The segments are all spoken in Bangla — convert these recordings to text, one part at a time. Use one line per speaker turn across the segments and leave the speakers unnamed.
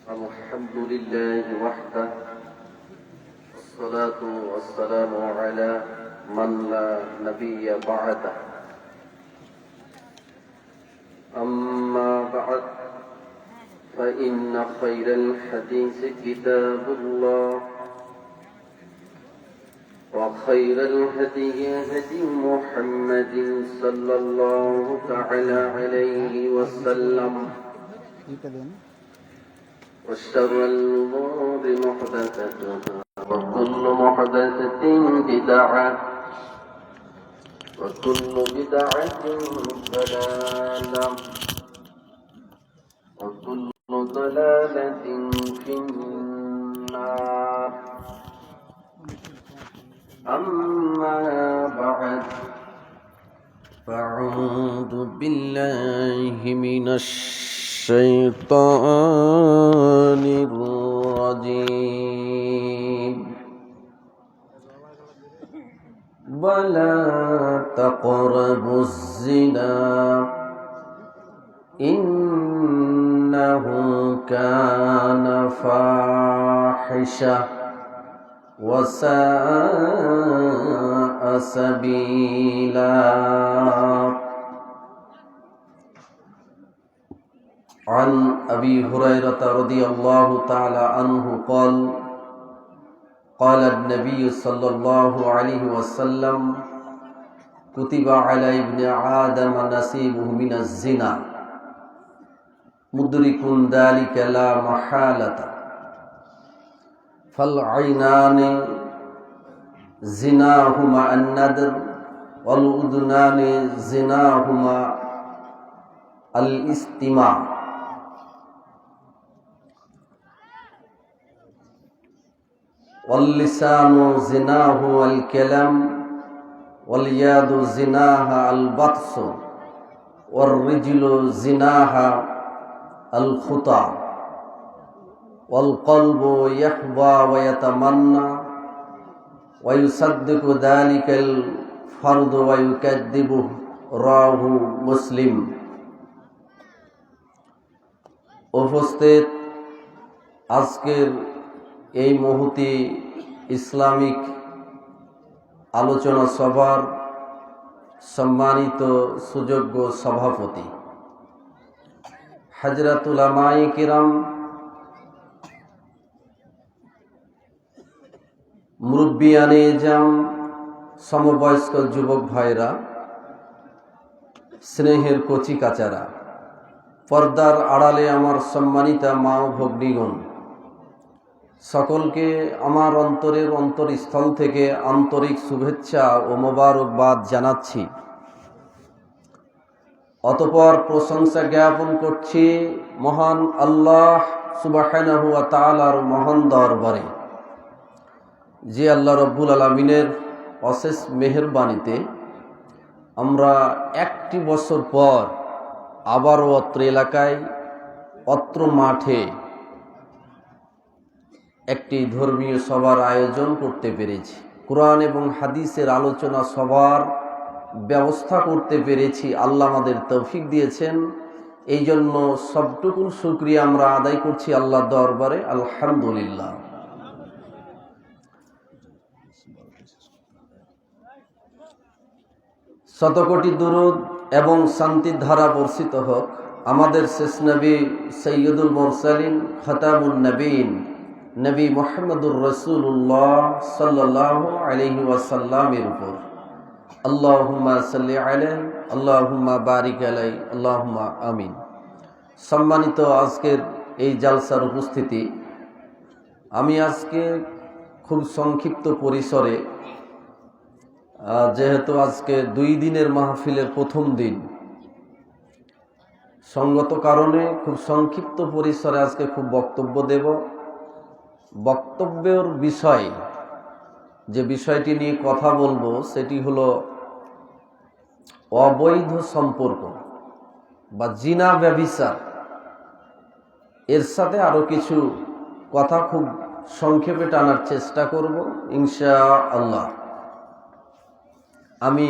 الحمد لله وحده، والصلاة والسلام على من لا نبي بعده. أما بعد، فإن خير الحديث كتاب الله، وخير الهدي هدي محمد صلى الله تعالى عليه وسلم، وشر الأمور محدثاتها، وكل محدثة بدعة، وكل بدعة ضلالة، وكل ضلالة في النار. أما بعد، فأعوذ بالله من الشيطان الرجيم. ولا تقربوا الزنا إنه كان فاحشة وساء سبيلا. عن أبي هريرة رضي الله تعالى عنه قال قال النبي صلى الله عليه وسلم كتب على ابن آدم نصيبه من الزنا مدرك ذلك لا محالة فالعينان زناهما الندر والأذنان زناهما الاستماع واللسان زناه الكلام واليد زناها البطش والرجل زناها الخطى والقلب يحظى ويتمنى ويصدق ذلك الفرد ويكذبه رواه মুসলিম। উপস্থিত আজকের এই মুহূর্তে ইসলামিক আলোচনা সভার সম্মানিত সুযোগ্য সভাপতি হযরত উলামায়ে কিরাম, মুরব্বিয়ানে ইজাম, সমবয়স্ক যুবক ভাইরা, স্নেহের কচি কাচারা, পর্দার আড়ালে আমার সম্মানিতা মা ও ভগ্নীগণ, সকলকে আমার অন্তরের অন্তরস্থল থেকে আন্তরিক শুভেচ্ছা ও মোবারকবাদ জানাচ্ছি। অতঃপর প্রশংসা জ্ঞাপন করছি মহান আল্লাহ সুবহানাহু ওয়া তাআলার মহান দরবারে, যে আল্লাহ রব্বুল আলামিনের অশেষ মেহেরবানিতে আমরা একটি বছর পর আবারও অত্র এলাকায় অত্র মাঠে একটি ধর্মীয় সভার আয়োজন করতে পেরেছি, কোরআন এবং হাদিসের আলোচনা সভার ব্যবস্থা করতে পেরেছি। আল্লাহ আমাদের তৌফিক দিয়েছেন, এই জন্য সবটুকুন শুকরিয়া আমরা আদায় করছি আল্লাহর দরবারে, আলহামদুলিল্লাহ। শতকোটি দুরূদ এবং শান্তির ধারা বর্ষিত হোক আমাদের শেষ নবী সৈয়দুল মুরসালিন খাতামুন নবীন নবী মুহাম্মদুর রাসূলুল্লাহ সাল্লাল্লাহু আলাইহি ওয়াসাল্লামের উপর। আল্লাহুম্মা সাল্লি আলাইহি, আল্লাহুম্মা বারিক আলাইহি, আল্লাহুম্মা আমিন। সম্মানিত আজকের এই জালসার উপস্থিতি, আমি আজকে খুব সংক্ষিপ্ত পরিসরে, যেহেতু আজকে 2 দিনের মাহফিলের প্রথম দিন, সঙ্গত কারণে খুব সংক্ষিপ্ত পরিসরে আজকে খুব বক্তব্য দেব। বক্তব্যের বিষয়, যে বিষয়টি নিয়ে কথা বলবো সেটি হলো অবৈধ সম্পর্ক বা জিনা ব্যভিচার। এর সাথে আরো কিছু কথা খুব সংক্ষেপে টানার চেষ্টা করব ইনশাআল্লাহ। আমি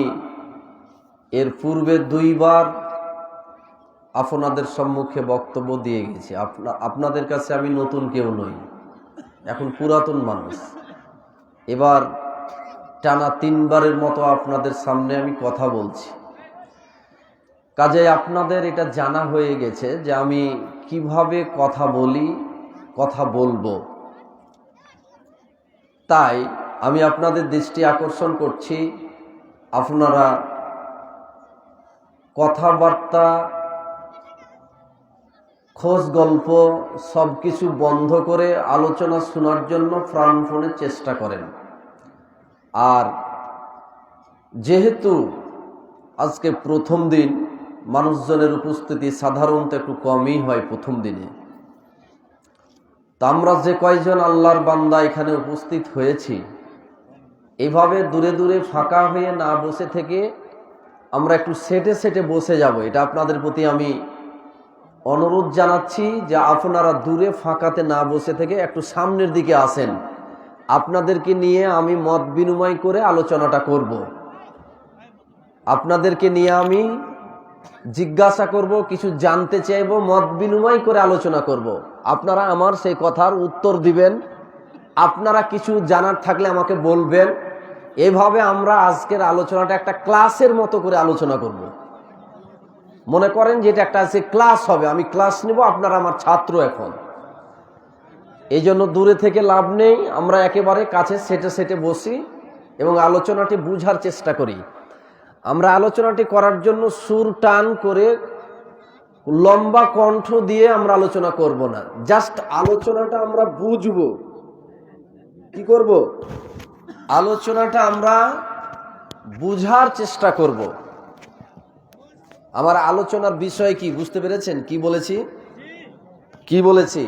এর পূর্বে 2 বার আপনাদের সম্মুখে বক্তব্য দিয়ে গেছি। আপনাদের কাছে আমি নতুন কেউ নই, এখন পুরাতন মানুষ। এবার টানা 3 বারের মতো আপনাদের সামনে আমি কথা বলছি। কাজে আপনাদের এটা জানা হয়ে গেছে যে আমি কিভাবে কথা বলি, কথা বলবো। তাই আমি আপনাদের দৃষ্টি আকর্ষণ করছি, আপনারা কথাবার্তা, খোঁজ গল্প সব কিছু বন্ধ করে আলোচনা শোনার জন্য প্রাণপণে চেষ্টা করেন। আর যেহেতু আজকে প্রথম দিন, মানুষজনের উপস্থিতি সাধারণত একটু কমই হয় প্রথম দিনে, তা আমরা যে কয়জন আল্লাহর বান্দা এখানে উপস্থিত হয়েছি, এভাবে দূরে দূরে ফাঁকা হয়ে না বসে থেকে আমরা একটু সেটে সেটে বসে যাব। এটা আপনাদের প্রতি আমি অনুরোধ জানাচ্ছি যে আপনারা দূরে ফাঁকাতে না বসে থেকে একটু সামনের দিকে আসেন। আপনাদেরকে নিয়ে আমি মত বিনিময় করে আলোচনাটা করব। আপনাদেরকে নিয়ে আমি জিজ্ঞাসা করব, কিছু জানতে চাইব, মত বিনিময় করে আলোচনা করব। আপনারা আমার সেই কথার উত্তর দিবেন। আপনারা কিছু জানার থাকলে আমাকে বলবেন। এভাবে আমরা আজকের আলোচনাটা একটা ক্লাসের মতো করে আলোচনা করব। মনে করেন যে এটা একটা আছে ক্লাস হবে, আমি ক্লাস নেব, আপনারা আমার ছাত্র। এখন এই জন্য দূরে থেকে লাভ নেই, আমরা একেবারে কাছে সেটে সেটে বসি এবং আলোচনাটি বুঝার চেষ্টা করি। আমরা আলোচনাটি করার জন্য সুর টান করে লম্বা কণ্ঠ দিয়ে আমরা আলোচনা করব না, জাস্ট আলোচনাটা আমরা বুঝবো। কি করব? আলোচনাটা আমরা বুঝার চেষ্টা করব। আমার আলোচনার বিষয় কি বুঝতে পেরেছেন? কি বলেছি? কি বলেছি?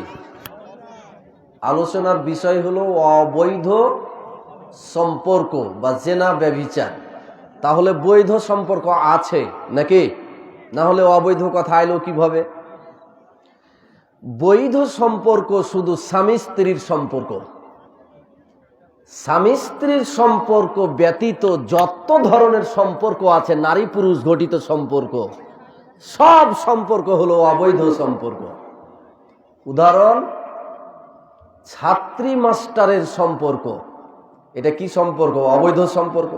আলোচনার বিষয় হলো অবৈধ সম্পর্ক বা জেনা ব্যভিচার। তাহলে বৈধ সম্পর্ক আছে নাকি? না হলে অবৈধ কথা আইলো কিভাবে? বৈধ সম্পর্ক শুধু স্বামী স্ত্রীর সম্পর্ক। স্বামী স্ত্রীর সম্পর্ক ব্যতীত যত ধরনের সম্পর্ক আছে, নারী পুরুষ গঠিত সম্পর্ক, সব সম্পর্ক হলো অবৈধ সম্পর্ক। উদাহরণ, ছাত্রী মাস্টারের সম্পর্ক, এটা কি সম্পর্ক? অবৈধ সম্পর্ক।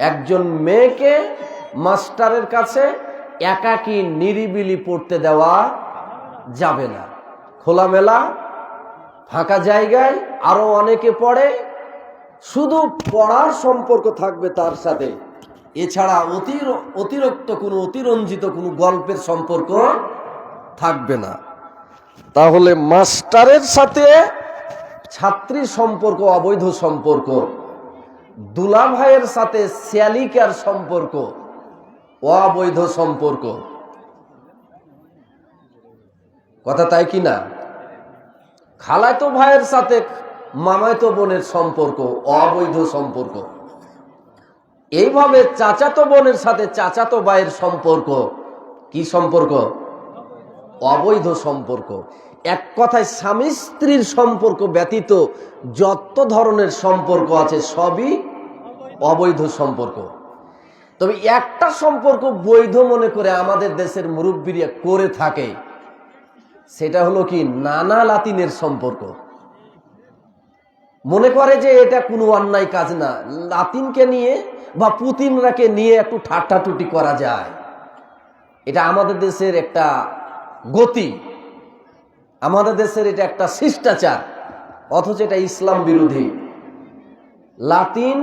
একজন মেয়েকে মাস্টারের কাছে একাকী নিরিবিলি পড়তে দেওয়া যাবে না। খোলামেলা ফাঁকা জায়গায় আরো অনেকে পড়ে, শুধু পড়ার সম্পর্ক থাকবে তার সাথে, এছাড়া অতিরিক্ত কোনো অতিরঞ্জিত কোনো গল্পের সম্পর্ক থাকবে না। তাহলে মাস্টারের সাথে ছাত্রীর সম্পর্ক অবৈধ সম্পর্ক। দুলা ভাইয়ের সাথে শ্যালিকার সম্পর্ক অবৈধ সম্পর্ক। কথা তাই কি না? খালাতো ভাইয়ের সাথে মামাতো বোনের সম্পর্ক অবৈধ সম্পর্ক। এইভাবে চাচাতো বোনের সাথে চাচাতো ভাইয়ের সম্পর্ক কি সম্পর্ক? অবৈধ সম্পর্ক। এক কথায় স্বামী স্ত্রীর সম্পর্ক ব্যতীত যত ধরনের সম্পর্ক আছে সবই অবৈধ সম্পর্ক। তবে একটা সম্পর্ক বৈধ মনে করে আমাদের দেশের মুরব্বীরা করে থাকে, সেটা হলো কি? নানা লাতিনের সম্পর্ক। মনে করে যে এটা কোনো অন্যায় কাজ না, লাতিনকে নিয়ে বা পুতিনরাকে নিয়ে একটু ঠাট্টাটুটি করা যায়, এটা আমাদের দেশের একটা গতি, আমাদের দেশের এটা একটা শিষ্টাচার, অথচ এটা ইসলাম বিরোধী। লাতিন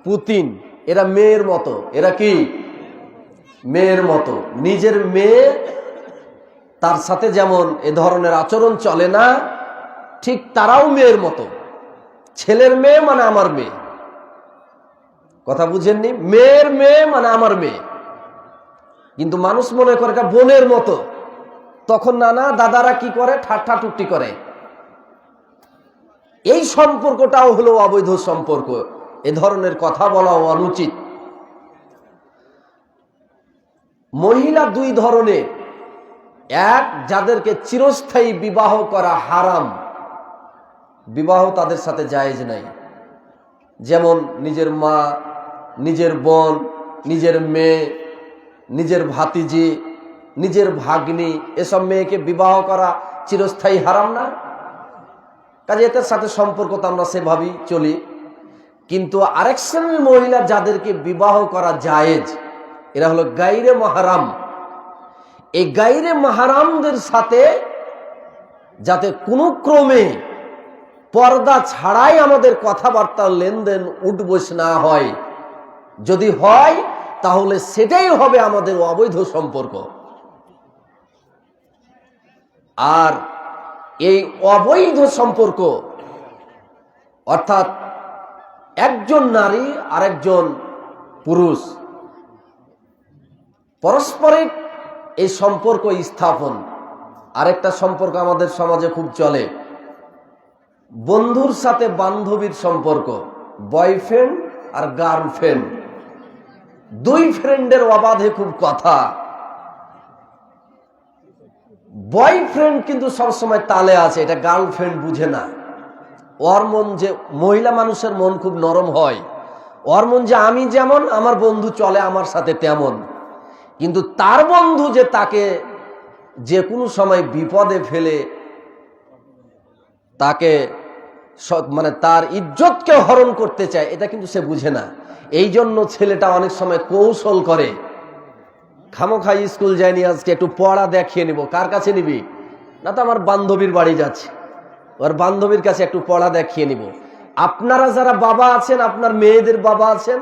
পুতিন এরা মেয়ের মতো। এরা কি? মেয়ের মতো। নিজের মেয়ে, তার সাথে যেমন এ ধরনের আচরণ চলে না, ঠিক তারাও মেয়ের মতো। ছেলের মেয়ে মানে আমার মেয়ে। কথা বুঝেননি? মেয়ের মেয়ে মানে আমার মেয়ে। কিন্তু মানুষ মনে করে এটা বোনের মতো। তখন নানা দাদারা কি করে? ঠাট্টা টুট্টি করে। এই সম্পর্কটাও হলো অবৈধ সম্পর্ক। এ ধরনের কথা বলা অনুচিত। মহিলা দুই ধরনের, এক যাদেরকে চিরস্থায়ী বিবাহ করা হারাম, বিবাহ তাদের সাথে জায়েজ নাই, যেমন নিজের মা, নিজের বোন, নিজের মেয়ে, নিজের ভাতিজি, নিজের ভাগ্নি, এসব মেয়েকে বিবাহ করা চিরস্থায়ী হারাম না? কাজে এদের সাথে সম্পর্ক তো আমরা সেভাবেই চলি। কিন্তু আরেক শ্রেণীর মহিলা যাদেরকে বিবাহ করা জায়েজ, এরা হলো গায়রে মাহরাম। এই গায়রে মাহরামদের সাথে যাতে কোনো ক্রমে পর্দা ছাড়াই আমাদের কথাবার্তার লেনদেন উঠবস না হয়, যদি হয় তাহলে সেটাই হবে আমাদের অবৈধ সম্পর্ক। আর এই অবৈধ সম্পর্ক অর্থাৎ একজন নারী আর একজন পুরুষ পারস্পরিক এই সম্পর্ক স্থাপন। আরেকটা সম্পর্ক আমাদের সমাজে খুব চলে, বন্ধুর সাথে বান্ধবীর সম্পর্ক, বয়ফ্রেন্ড আর গার্লফ্রেন্ড, দুই ফ্রেন্ডের অবাধে খুব কথা। বয়ফ্রেন্ড কিন্তু সবসময় তালে আছে, এটা গার্লফ্রেন্ড বুঝে না। ওর মন যে, মহিলা মানুষের মন খুব নরম হয়, ওর মন যে আমি যেমন আমার বন্ধু চলে আমার সাথে তেমন। কিন্তু তার বন্ধু যে তাকে যে কোনো সময় বিপদে ফেলে তাকে মানে তার ইজ্জতকে হরণ করতে চায়, এটা কিন্তু সে বুঝে না। এই জন্য ছেলেটা অনেক সময় কৌশল করে, খামোখাই স্কুল যায়নি আজকে, একটু পড়া দেখিয়ে নিব। কার কাছে নিবি? না তো আমার বান্ধবীর বাড়ি যাচ্ছে, ওর বান্ধবীর কাছে একটু পড়া দেখিয়ে নিব। আপনারা যারা বাবা আছেন, আপনার মেয়েদের বাবা আছেন,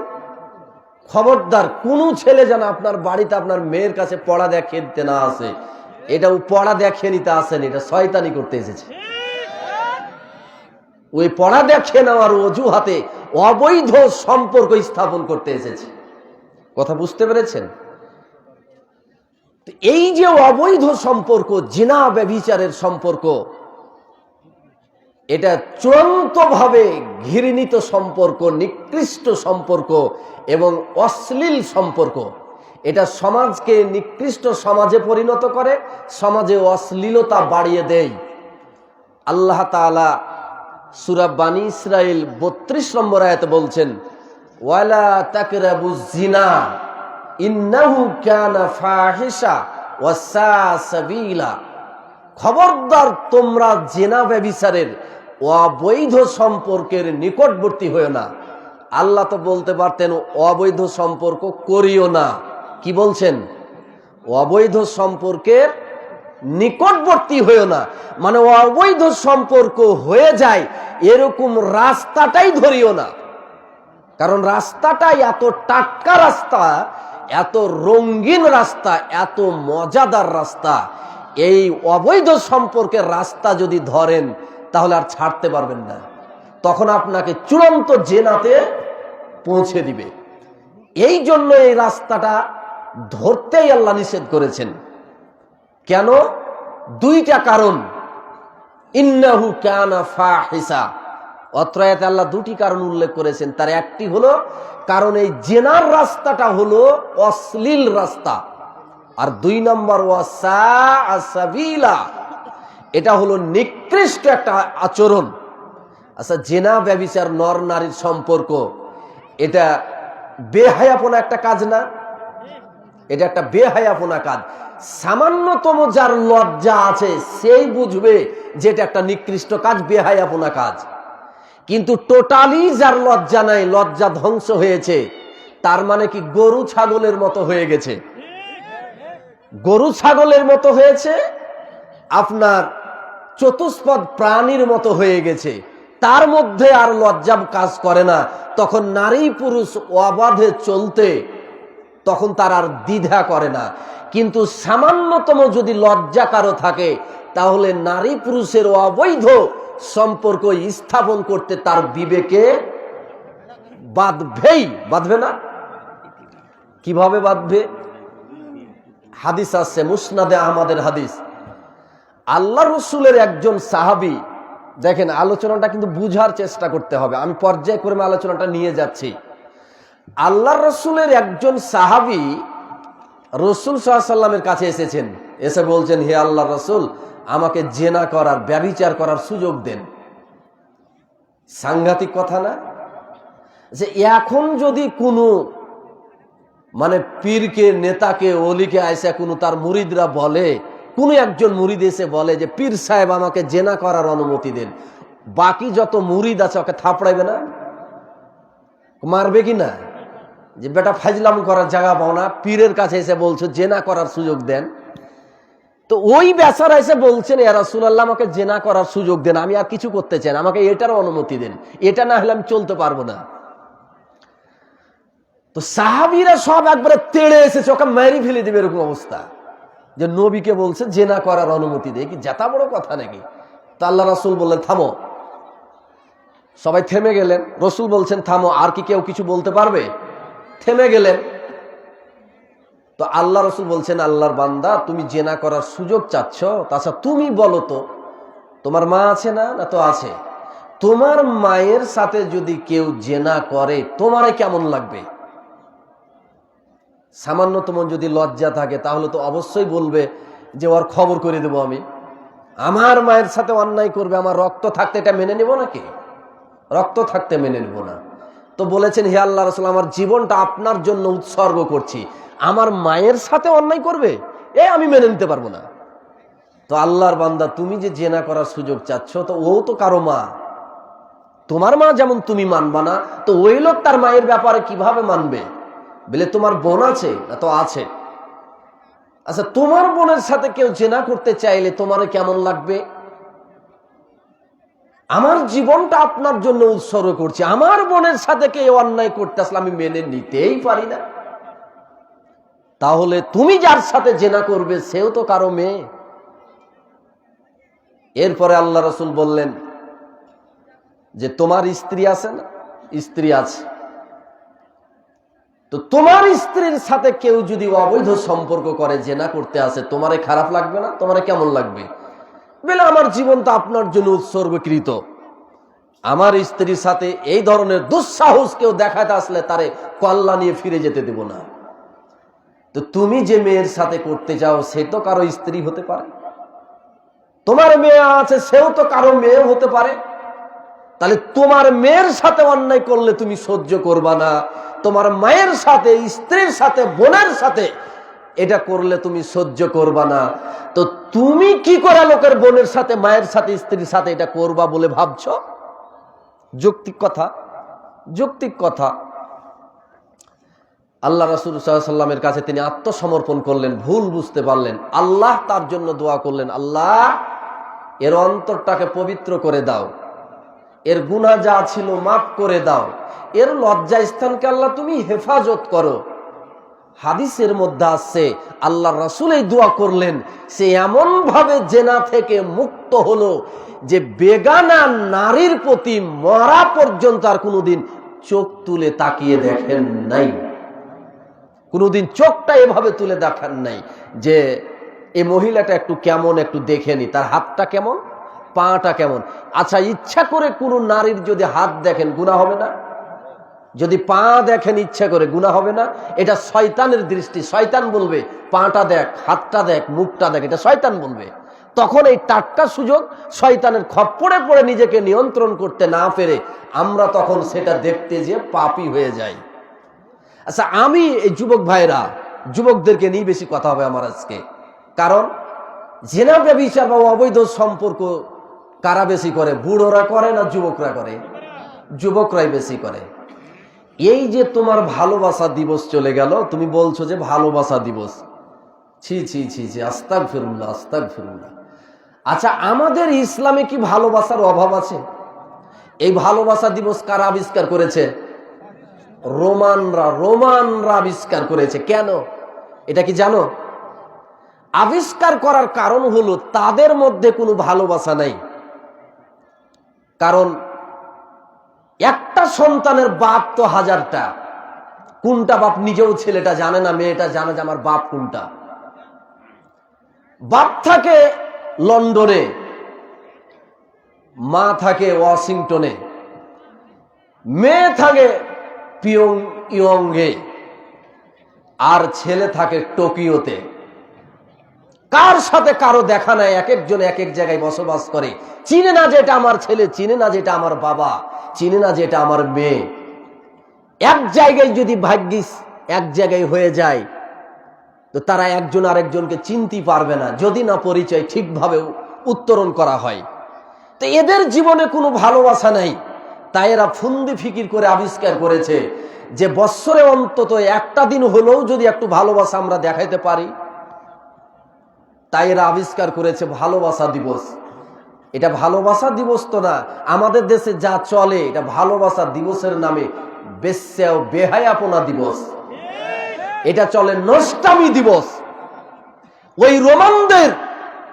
খবরদার কোনো ছেলে যেন আপনার বাড়িতে আপনার মেয়ের কাছে পড়া দেখিয়ে দিতে না আসে। এটা ও পড়া দেখিয়ে নিতে আসেনি, এটা শয়তানি করতে এসেছে। ওই পড়া দেখিয়ে নেওয়ার অজুহাতে অবৈধ সম্পর্ক স্থাপন করতে এসেছে। কথা বুঝতে পেরেছেন? এই যে অবৈধ সম্পর্ক, জিনা ব্যভিচারের সম্পর্ক, এটা চূড়ান্তভাবে ঘৃণিত সম্পর্ক, নিকৃষ্ট সম্পর্ক এবং অশ্লীল সম্পর্ক। এটা সমাজকে নিকৃষ্ট সমাজে পরিণত করে, সমাজে অশ্লীলতা বাড়িয়ে দেয়। আল্লাহ তাআলা সূরা বানী ইসরাইল ৩২ নম্বর আয়াতে বলছেন, ওয়ালা তাকরাবুজ জিনা ইন্নাহু কানা ফাহিশা ওয়া সাআ সাবিলা। খবরদার তোমরা জিনা ব্যভিচারের অবৈধ সম্পর্কের নিকটবর্তী হয়েও না। আল্লাহ তো বলতে পারতেন অবৈধ সম্পর্ক করিও না, কি বলছেন? অবৈধ সম্পর্কের নিকটবর্তী হয়েও না, মানে অবৈধ সম্পর্ক হয়ে যায় এরকম রাস্তাটাই ধরিও না। কারণ রাস্তাটাই এত টাটকা রাস্তা, এত রঙিন রাস্তা, এত মজাদার রাস্তা, এই অবৈধ সম্পর্কের রাস্তা যদি ধরেন তাহলে আর ছাড়তে পারবেন না, তখন আপনাকে চূড়ান্ত জেনাতে পৌঁছে দিবে। এই জন্য এই রাস্তাটা ধরতেই আল্লাহ নিষেধ করেছেন। কেন? দুইটা কারণ। ইন্নাহু কানা ফাহিশা, অত্র আয়াতে আল্লাহ দুটি কারণ উল্লেখ করেছেন। তার একটি হলো কারণ এই জেনার রাস্তাটা হলো অশ্লীল রাস্তা, আর দুই নম্বর ওয়াসাআ সাবিলা, এটা হলো নিকৃষ্ট একটা আচরণ। আচ্ছা, জেনা ব্যভিচার নর নারীর সম্পর্ক, এটা বেহায়াপনা একটা কাজ না? এটা একটা বেহায়াপনা কাজ। সামান্যতম যার লজ্জা আছে সেই বুঝবে যে এটা একটা নিকৃষ্ট কাজ, বেহায়াপনা কাজ। কিন্তু টোটালি যার লজ্জা নাই, লজ্জা ধ্বংস হয়েছে, তার মানে কি গরু ছাগলের মতো হয়ে গেছে। গরু ছাগলের মতো হয়েছে, আপনার চতুষ্পদ প্রাণীর মতো হয়ে গেছে, তার মধ্যে আর লজ্জা কাজ করে না। তখন নারী পুরুষ অবাধে চলতে তখন তার আর দ্বিধা করে না। কিন্তু সামান্যতম যদি লজ্জা কারো থাকে, তাহলে নারী পুরুষের অবৈধ সম্পর্ক স্থাপন করতে তার বিবেকে বাঁধবেই, বাঁধবে না? কিভাবে বাঁধবে? হাদিস আছে, মুসনাদে আহমদের হাদিস। আল্লাহ রসুলের একজন সাহাবী, দেখেন আলোচনাটা কিন্তু বুঝার চেষ্টা করতে হবে, আমি পর্যায়ক্রমে আলোচনাটা নিয়ে যাচ্ছি। আল্লাহ রসুলের একজন সাহাবী রসুল সাল্লাল্লাহু আলাইহি ওয়াসাল্লামের কাছে এসেছেন, এসে বলছেন, হে আল্লাহ রসুল, আমাকে জেনা করার, ব্যভিচার করার সুযোগ দেন। সাংঘাতিক কথা না? যে এখন যদি কোনো মানে পীরকে, নেতাকে, অলিকে আইসা কোনো তার মুরিদরা বলে, কোনো একজন মুরিদ এসে বলে যে পীর সাহেব আমাকে জেনা করার অনুমতি দেন, বাকি যত মুরিদ আছে ওকে থাপড়াইবে না, মারবে কি না? যে বেটা ফাজলাম করার জায়গা পাও না, পীরের কাছে এসে বলছো জেনা করার সুযোগ দেন। তো ওই বেচারা এসে বলছেন ইয়া রাসূলুল্লাহ আমাকে জেনা করার সুযোগ দেন, আমি আর কিছু করতে চাই না, আমাকে এটারও অনুমতি দেন, এটা না হলে আমি চলতে পারবো না। তো সাহাবীরা সব একবারে তেড়ে এসেছে, ওকে মেরে ফেলে দেবে এরকম অবস্থা, যে নবীকে বলছে জেনা করার অনুমতি দেয়, কি যেটা বড় কথা নাকি? তা আল্লাহ রাসূল বললেন থামো। সবাই থেমে গেলেন। রসুল বলছেন থামো, আর কি কেউ কিছু বলতে পারবে? থেমে গেলেন। তো আল্লাহ রসুল বলছেন আল্লাহর বান্দা তুমি জেনা করার সুযোগ চাচ্ছ, তাছাড়া তুমি বলো তো তোমার মা আছে না? না তো আছে। তোমার মায়ের সাথে যদি কেউ জেনা করে তোমারে কেমন লাগবে? সামান্যতম যদি লজ্জা থাকে তাহলে তো অবশ্যই বলবে যে ওর খবর করে দেবো আমি। আমার মায়ের সাথে অন্যায় করবে, আমার রক্ত থাকতে এটা মেনে নেব নাকি? রক্ত থাকতে মেনে নেব না। তো বলেছেন হে আল্লাহ রাসূল আমার জীবনটা আপনার জন্য উৎসর্গ করছি, আমার মায়ের সাথে অন্যায় করবে আমি মেনে নিতে পারবো না। তো আল্লাহর বান্দা তুমি যে জেনা করার সুযোগ চাচ্ছ, তো ও তো কারো মা, তোমার মা যেমন তুমি মানবা না, তো ওই লোক তার মায়ের ব্যাপারে কিভাবে মানবে? বলে তোমার বোন আছে? না তো আছে। আচ্ছা তোমার বোনের সাথে কেউ জেনা করতে চাইলে তোমারে কেমন লাগবে? আমার জীবনটা আপনার জন্য উৎসর্গ করছি, আমার বোনের সাথে কেউ অন্যায় করতে আসলে আমি মেনে নিতেই পারি না। তাহলে তুমি যার সাথে জেনা করবে সেও তো কারো মেয়ে। এরপরে আল্লাহ রাসূল বললেন যে তোমার স্ত্রী আছে না? স্ত্রী আছে। তো তোমার স্ত্রীর সাথে কেউ যদি অবৈধ সম্পর্ক করে, জেনা করতে আসে, তোমারে খারাপ লাগবে না? তোমারে কেমন লাগবে? বলে আমার জীবনটা আপনার জন্য উৎসর্গকৃত, আমার স্ত্রীর সাথে এই ধরনের দুঃসাহস কেউ দেখাতে আসলে তারে কল্লা নিয়ে ফিরে যেতে দেব না। তো তুমি যে মেয়ের সাথে করতে চাও সে তো কারো স্ত্রী হতে পারে, তোমার মেয়ে আছে সেও তো কারো মেয়ে হতে পারে। তাহলে তোমার মেয়ের সাথে অন্যায় করলে তুমি সহ্য করবা না, তোমার মায়ের সাথে, স্ত্রীর সাথে, বোনের সাথে এটা করলে তুমি সহ্য করবা না। তো তুমি কি করে লোকের বোনের সাথে, মায়ের সাথে, স্ত্রীর সাথে এটা করবা বলে ভাবছ? যৌক্তিক কথা, যৌক্তিক কথা। আল্লাহ রাসূল সাল্লাল্লাহু আলাইহি ওয়াসাল্লামের কাছে তিনি আত্মসমর্পণ করলেন, ভুল বুঝতে পারলেন, আল্লাহ তার জন্য দোয়া করলেন, আল্লাহ এর অন্তরটাকে পবিত্র করে দাও, এর গুনাহ যা ছিল মাফ করে দাও, এর লজ্জা স্থানকে আল্লাহ তুমি হেফাজত করো। হাদিসের মধ্যে আছে আল্লাহ রাসূল এই দোয়া করলেন, সে এমন ভাবে জেনা থেকে মুক্ত হলো যে বেগানা নারীর প্রতি মরা পর্যন্ত আর কোনোদিন চোখ তুলে তাকিয়ে দেখেন নাই, কোনোদিন চোখটা এভাবে তুলে দেখেন নাই যে এই মহিলাটা একটু কেমন, একটু দেখেনি, তার হাতটা কেমন, পাটা কেমন। আচ্ছা ইচ্ছা করে কোনো নারীর যদি হাত দেখেন গুনাহ হবে না? যদি পা দেখেন ইচ্ছা করে গুনাহ হবে না? এটা শয়তানের দৃষ্টি, শয়তান বলবে পাটা দেখ, হাতটা দেখ, মুখটা দেখ, এটা শয়তান বলবে। তখন এই টাটকা সুযোগ শয়তানের খপ্পরে পড়ে নিজেকে নিয়ন্ত্রণ করতে না পেরে আমরা তখন সেটা দেখতে যে পাপী হয়ে যাই। আচ্ছা আমি এই যুবক ভাইরা, যুবকদেরকে নিয়ে বেশি কথা হবে আমার আজকে, কারণ জেনা ব্যভিচার বা অবৈধ সম্পর্ক কারা বেশি করে? বুড়োরা করে না যুবকরা করে? যুবকরাই বেশি করে। এই যে তোমার ভালোবাসা দিবস চলে গেল, তুমি বলছো যে ভালোবাসা দিবস, ছি ছি ছি ছি, আস্তাগফিরুল্লাহ আস্তাগফিরুল্লাহ। আচ্ছা আমাদের ইসলামে কি ভালোবাসার অভাব আছে? এই ভালোবাসা দিবস কারা আবিষ্কার করেছে? রোমানরা আবিষ্কার করেছে। কেন এটা কি জানো? আবিষ্কার করার কারণ হলো তাদের মধ্যে কোনো ভালোবাসা নাই। কারণ একটা সন্তানের বাপ তো হাজারটা, কোনটা বাপ নিজেও ছেলেটা জানে না, মেয়েটা জানে যে আমার বাপ কোনটা। বাপ থাকে লন্ডনে, মা থাকে ওয়াশিংটনে, মেয়ে থাকে পিয়ংইয়ংয়ে, আর ছেলে থাকে টোকিওতে। কার সাথে কারো দেখা নাই, এক একজন এক এক জায়গায় বসবাস করে, চিনে না যে এটা আমার ছেলে, চিনে না যে এটা আমার বাবা, চিনে না যে এটা আমার মেয়ে। এক জায়গায় যদি ভাগ্যিস এক জায়গায় হয়ে যায়, তো তারা একজন আরেকজনকে চিনতে পারবে না যদি না পরিচয় ঠিকভাবে উত্তরণ করা হয়। তো এদের জীবনে কোনো ভালোবাসা নাই, তাই এরা ফুন্দি ফিকির করে আবিষ্কার করেছে যে বৎসরে অন্তত একটা দিন হলেও যদি একটু ভালোবাসা আমরা দেখাইতে পারি, তাই এরা আবিষ্কার করেছে ভালোবাসা দিবস। এটা ভালোবাসা দিবস তো না, আমাদের দেশে যা চলে এটা ভালোবাসা দিবসের নামে বেশ্যা ও বেহায়াপনা দিবস, এটা চলে নষ্টামি দিবস। ওই রোমানদের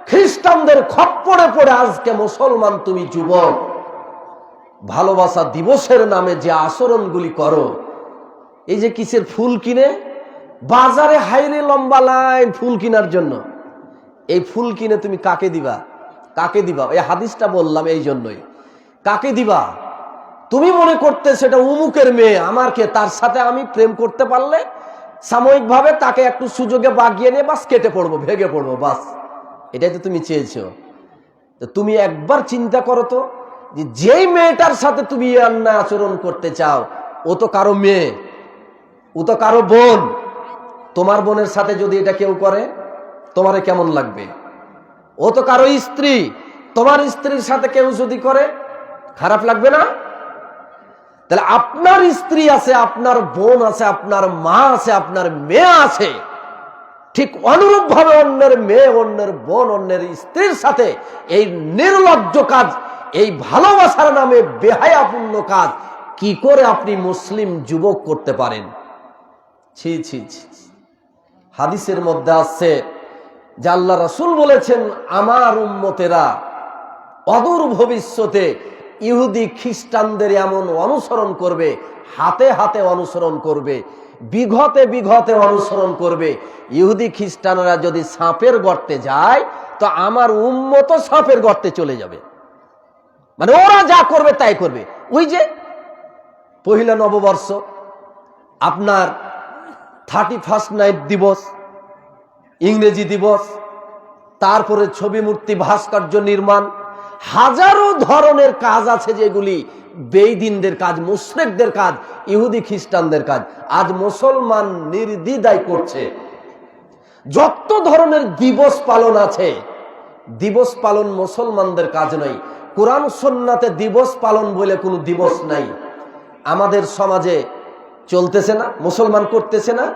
খ্রিস্টানদের খপ্পরে পড়ে আজকে মুসলমান তুমি যুবক ভালোবাসা দিবসের নামে যে আচরণগুলি করো, এই যে কিসের ফুল কিনে বাজারে হাইরে লম্বা লাইন ফুল কেনার জন্য, এই ফুল কিনে তুমি কাকে দিবা? কাকে দিবা? এই হাদিসটা বললাম এই জন্যই, কাকে দিবা? তুমি মনে করতে সেটা উমুকের মেয়ে, আমারকে তার সাথে আমি প্রেম করতে পারলে সাময়িকভাবে তাকে একটু সুযোগে বাগিয়ে নিয়ে বাস কেটে পড়বো, ভেঙে পড়বো, বাস এটাই তো তুমি চেয়েছো। তো তুমি একবার চিন্তা করো তো, যে যেই মেয়েটার সাথে তুমি অন্যায় আচরণ করতে চাও ও তো কারো মেয়ে, ও তো কারো বোন। তোমার বোনের সাথে যদি এটা কেউ করে তোমারে কেমন লাগবে? ও তো কারো স্ত্রী, তোমার স্ত্রীর সাথে কেউ যদি করে খারাপ লাগবে না? তাহলে আপনার স্ত্রী আছে, আপনার বোন আছে, আপনার মা আছে, আপনার মেয়ে আছে, ঠিক অনুরূপ ভাবে অন্যের মেয়ে, অন্যের বোন, অন্যের স্ত্রীর সাথে এই নির্লজ্জ কাজ, এই ভালোবাসার নামে বেহায়াপূর্ণ কাজ কি করে আপনি মুসলিম যুবক করতে পারেন? ছি ছি ছি। হাদিসের মধ্যে আছে যে আল্লাহ রাসূল বলেছেন, আমার উম্মতেরা অদূর ভবিষ্যতে ইহুদি খ্রিস্টানদের এমন অনুসরণ করবে, হাতে হাতে অনুসরণ করবে, বিঘতে বিঘতে অনুসরণ করবে। ইহুদি খ্রিস্টানরা যদি সাপের গর্তে যায় তো আমার উম্মত সাপের গর্তে চলে যাবে, মানে ওরা যা করবে তাই করবে। ওই যে পহিলা নববর্ষ, আপনার 31st নাইট দিবস, ইংরেজি দিবস, তারপরে ছবি মূর্তি ভাস্কর্য নির্মাণ, হাজারো ধরনের কাজ আছে যেগুলি বেঈদিনদের কাজ, মুশরিকদের কাজ, ইহুদি খ্রিস্টানদের কাজ, আজ মুসলমান নির্দ্বিধায় করছে। যত ধরনের দিবস পালন আছে, দিবস পালন মুসলমানদের কাজ নয়। কোরআন সুন্নাতে দিবস পালন বলে কোনো দিবস নাই। আমাদের সমাজে চলতেছে না, মুসলমান করতেছে না।